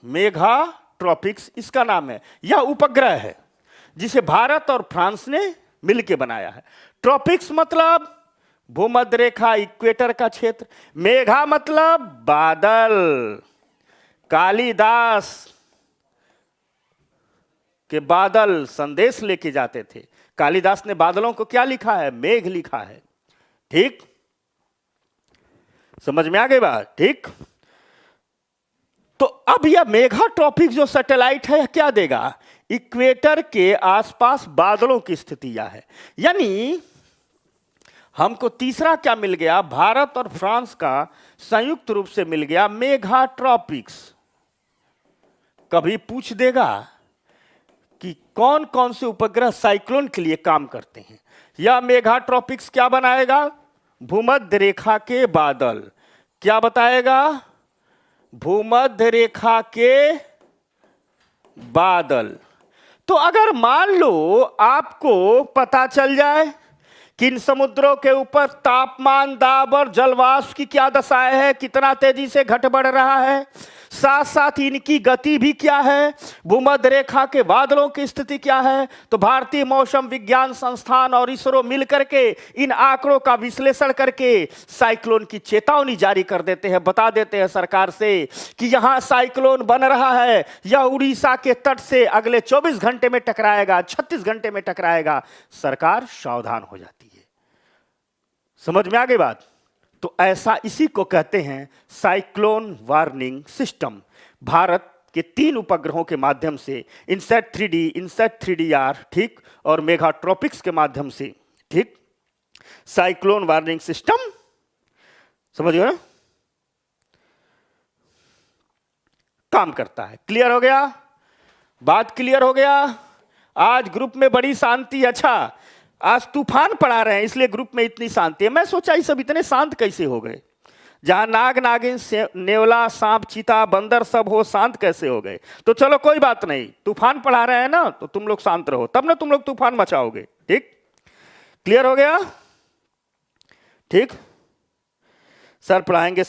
मेघा ट्रॉपिक्स इसका नाम है। यह उपग्रह है जिसे भारत और फ्रांस ने मिलकर बनाया है। ट्रॉपिक्स मतलब भूमध्य रेखा, इक्वेटर का क्षेत्र। मेघा मतलब बादल। कालिदास के बादल संदेश लेके जाते थे। कालिदास ने बादलों को क्या लिखा है, मेघ लिखा है। ठीक, समझ में आ गई बात। ठीक, तो अब यह मेघा ट्रॉपिक जो सैटेलाइट है क्या देगा, इक्वेटर के आसपास बादलों की स्थिति यह है। यानी हमको तीसरा क्या मिल गया, भारत और फ्रांस का संयुक्त रूप से मिल गया मेघा ट्रॉपिक्स। कभी पूछ देगा कि कौन कौन से उपग्रह साइक्लोन के लिए काम करते हैं। यह मेघा ट्रॉपिक्स क्या बनाएगा, भूमध्य रेखा के बादल। क्या बताएगा, भूमध्य रेखा के बादल। तो अगर मान लो आपको पता चल जाए कि इन समुद्रों के ऊपर तापमान, दाब और जलवाष्प की क्या दशाएं है, कितना तेजी से घट बढ़ रहा है, साथ साथ इनकी गति भी क्या है, भूमध्य रेखा के बादलों की स्थिति क्या है, तो भारतीय मौसम विज्ञान संस्थान और इसरो मिलकर के इन आंकड़ों का विश्लेषण करके साइक्लोन की चेतावनी जारी कर देते हैं, बता देते हैं सरकार से कि यहां साइक्लोन बन रहा है, यह उड़ीसा के तट से अगले 24 घंटे में टकराएगा, 36 घंटे में टकराएगा। सरकार सावधान हो जाती है। समझ में आ गई बात। तो ऐसा, इसी को कहते हैं साइक्लोन वार्निंग सिस्टम। भारत के 3 उपग्रहों के माध्यम से, इनसैट 3D, इनसैट 3DR, ठीक, और मेघा ट्रॉपिक्स के माध्यम से, ठीक, साइक्लोन वार्निंग सिस्टम, समझ गए ना, काम करता है। क्लियर हो गया बात, क्लियर हो गया। आज ग्रुप में बड़ी शांति। अच्छा, आज तूफान पड़ा रहे हैं इसलिए ग्रुप में इतनी शांति है। मैं सोचा ये सब इतने शांत कैसे हो गए। जहां नाग नागिन नेवला सांप चीता बंदर सब हो शांत कैसे हो गए। तो चलो कोई बात नहीं, तूफान पढ़ा रहे हैं ना, तो तुम लोग शांत रहो, तब ना तुम लोग तूफान मचाओगे। ठीक, क्लियर हो गया? ठीक, सर पढ़ाएंगे।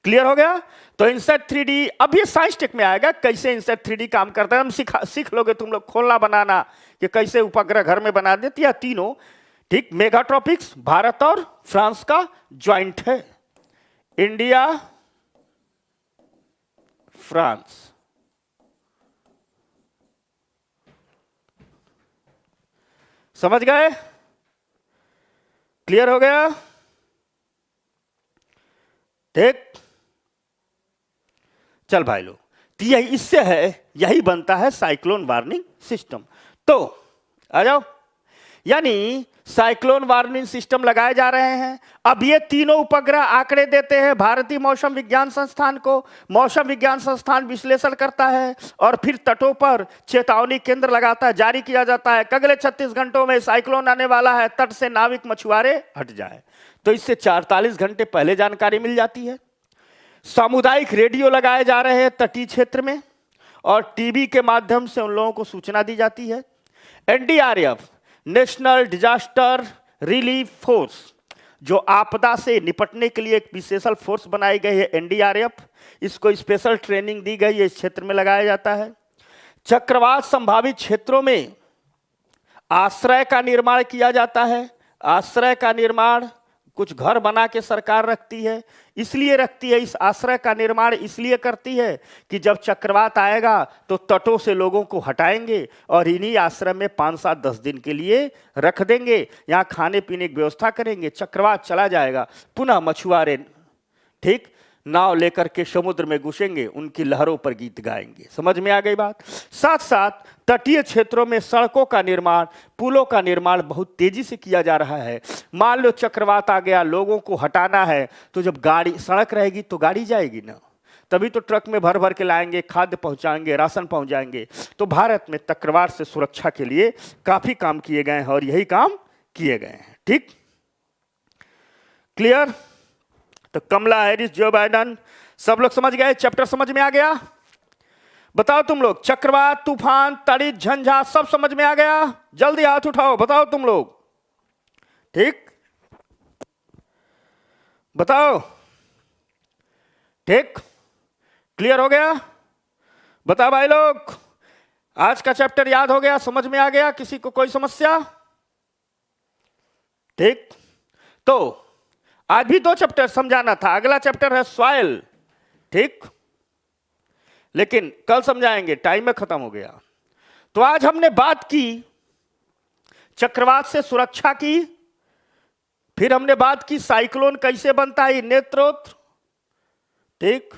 क्लियर हो गया? तो इंसर्ट 3D अब ये साइंस टेक में आएगा, कैसे इंसर्ट 3D काम करता है हम सीख लोगे तुम लोग, खोलना बनाना कि कैसे उपग्रह घर में बना देती है तीनों। ठीक, मेगाट्रॉपिक्स भारत और फ्रांस का ज्वाइंट है, इंडिया फ्रांस। समझ गए? क्लियर हो गया? ठीक, चल भाई लोग, तो यही इससे है, यही बनता है साइक्लोन वार्निंग सिस्टम। तो आ जाओ, यानी साइक्लोन वार्निंग सिस्टम लगाए जा रहे हैं। अब ये तीनों उपग्रह आंकड़े देते हैं भारतीय मौसम विज्ञान संस्थान को, मौसम विज्ञान संस्थान विश्लेषण करता है और फिर तटों पर चेतावनी केंद्र लगाता है, जारी किया जाता है, अगले 36 घंटों में साइक्लोन आने वाला है, तट से नाविक मछुआरे हट जाए। तो इससे 48 घंटे पहले जानकारी मिल जाती है। सामुदायिक रेडियो लगाए जा रहे हैं तटीय क्षेत्र में, और टीवी के माध्यम से उन लोगों को सूचना दी जाती है। NDRF, national disaster relief force, जो आपदा से निपटने के लिए एक विशेषल फोर्स बनाई गई है एनडीआरएफ, इसको स्पेशल ट्रेनिंग दी गई है, इस क्षेत्र में लगाया जाता है। चक्रवात संभावित क्षेत्रों में आश्रय का निर्माण किया जाता है। आश्रय का निर्माण कुछ घर बना के सरकार रखती है, इसलिए रखती है, इस आश्रय का निर्माण इसलिए करती है कि जब चक्रवात आएगा तो तटों से लोगों को हटाएंगे और इन्हीं आश्रय में 5, 7, 10 दिन के लिए रख देंगे, यहाँ खाने पीने की व्यवस्था करेंगे। चक्रवात चला जाएगा, पुनः मछुआरे ठीक नाव लेकर के समुद्र में घुसेंगे, उनकी लहरों पर गीत गाएंगे। समझ में आ गई बात? साथ साथ तटीय क्षेत्रों में सड़कों का निर्माण, पुलों का निर्माण बहुत तेजी से किया जा रहा है। मान लो चक्रवात आ गया, लोगों को हटाना है, तो जब गाड़ी सड़क रहेगी तो गाड़ी जाएगी ना, तभी तो ट्रक में भर भर के लाएंगे, खाद्य पहुंचाएंगे, राशन पहुंचाएंगे। तो भारत में चक्रवात से सुरक्षा के लिए काफी काम किए गए हैं और यही काम किए गए हैं। ठीक, क्लियर? तो कमला हैरिस, जो बाइडन, सब लोग समझ गए? चैप्टर समझ में आ गया? बताओ तुम लोग, चक्रवात, तूफान, तड़ित, झंझा सब समझ में आ गया? जल्दी हाथ उठाओ, बताओ तुम लोग। ठीक, बताओ। ठीक, क्लियर हो गया? बताओ भाई लोग, आज का चैप्टर याद हो गया, समझ में आ गया? किसी को कोई समस्या? ठीक, तो आज भी 2 चैप्टर समझाना था, अगला चैप्टर है सॉइल। ठीक, लेकिन कल समझाएंगे, टाइम में खत्म हो गया। तो आज हमने बात की चक्रवात से सुरक्षा की, फिर हमने बात की साइक्लोन कैसे बनता है, नेत्रोत्र। ठीक,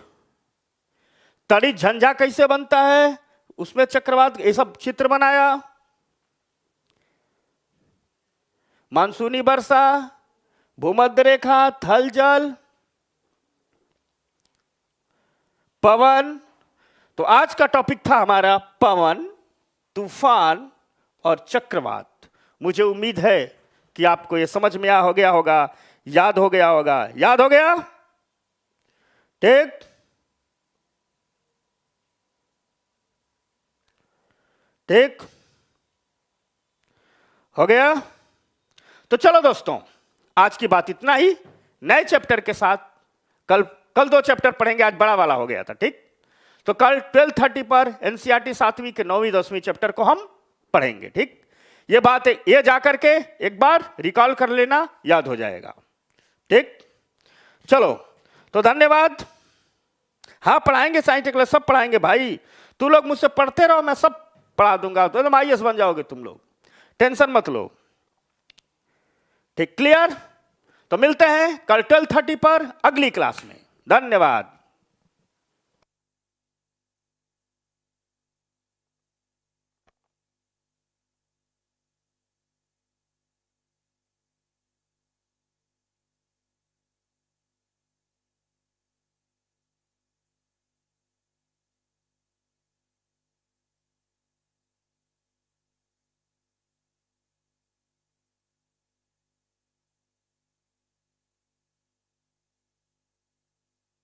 तड़ित झंझा कैसे बनता है, उसमें चक्रवात, ये सब चित्र बनाया। मानसूनी वर्षा, भूमध्य रेखा, थल जल, पवन। तो आज का टॉपिक था हमारा पवन, तूफान और चक्रवात। मुझे उम्मीद है कि आपको यह समझ में आ हो गया होगा, याद हो गया होगा। याद हो गया? ठीक, ठीक हो गया? तो चलो दोस्तों, आज की बात इतना ही। नए चैप्टर के साथ कल 2 चैप्टर पढ़ेंगे, आज बड़ा वाला हो गया था। ठीक, तो कल 12:30 पर एनसीईआरटी 7वीं के 9वीं 10वीं चैप्टर को हम पढ़ेंगे। ठीक, ये बात है, ये जाकर के एक बार रिकॉल कर लेना, याद हो जाएगा। ठीक, चलो तो धन्यवाद। हाँ, पढ़ाएंगे, साइंस क्लास सब पढ़ाएंगे भाई, तू लोग मुझसे पढ़ते रहो, मैं सब पढ़ा दूंगा, तो तुम IAS बन जाओगे तुम लोग, टेंशन मत लो। ठीक, क्लियर? तो मिलते हैं कल 12:30 पर अगली क्लास में। धन्यवाद।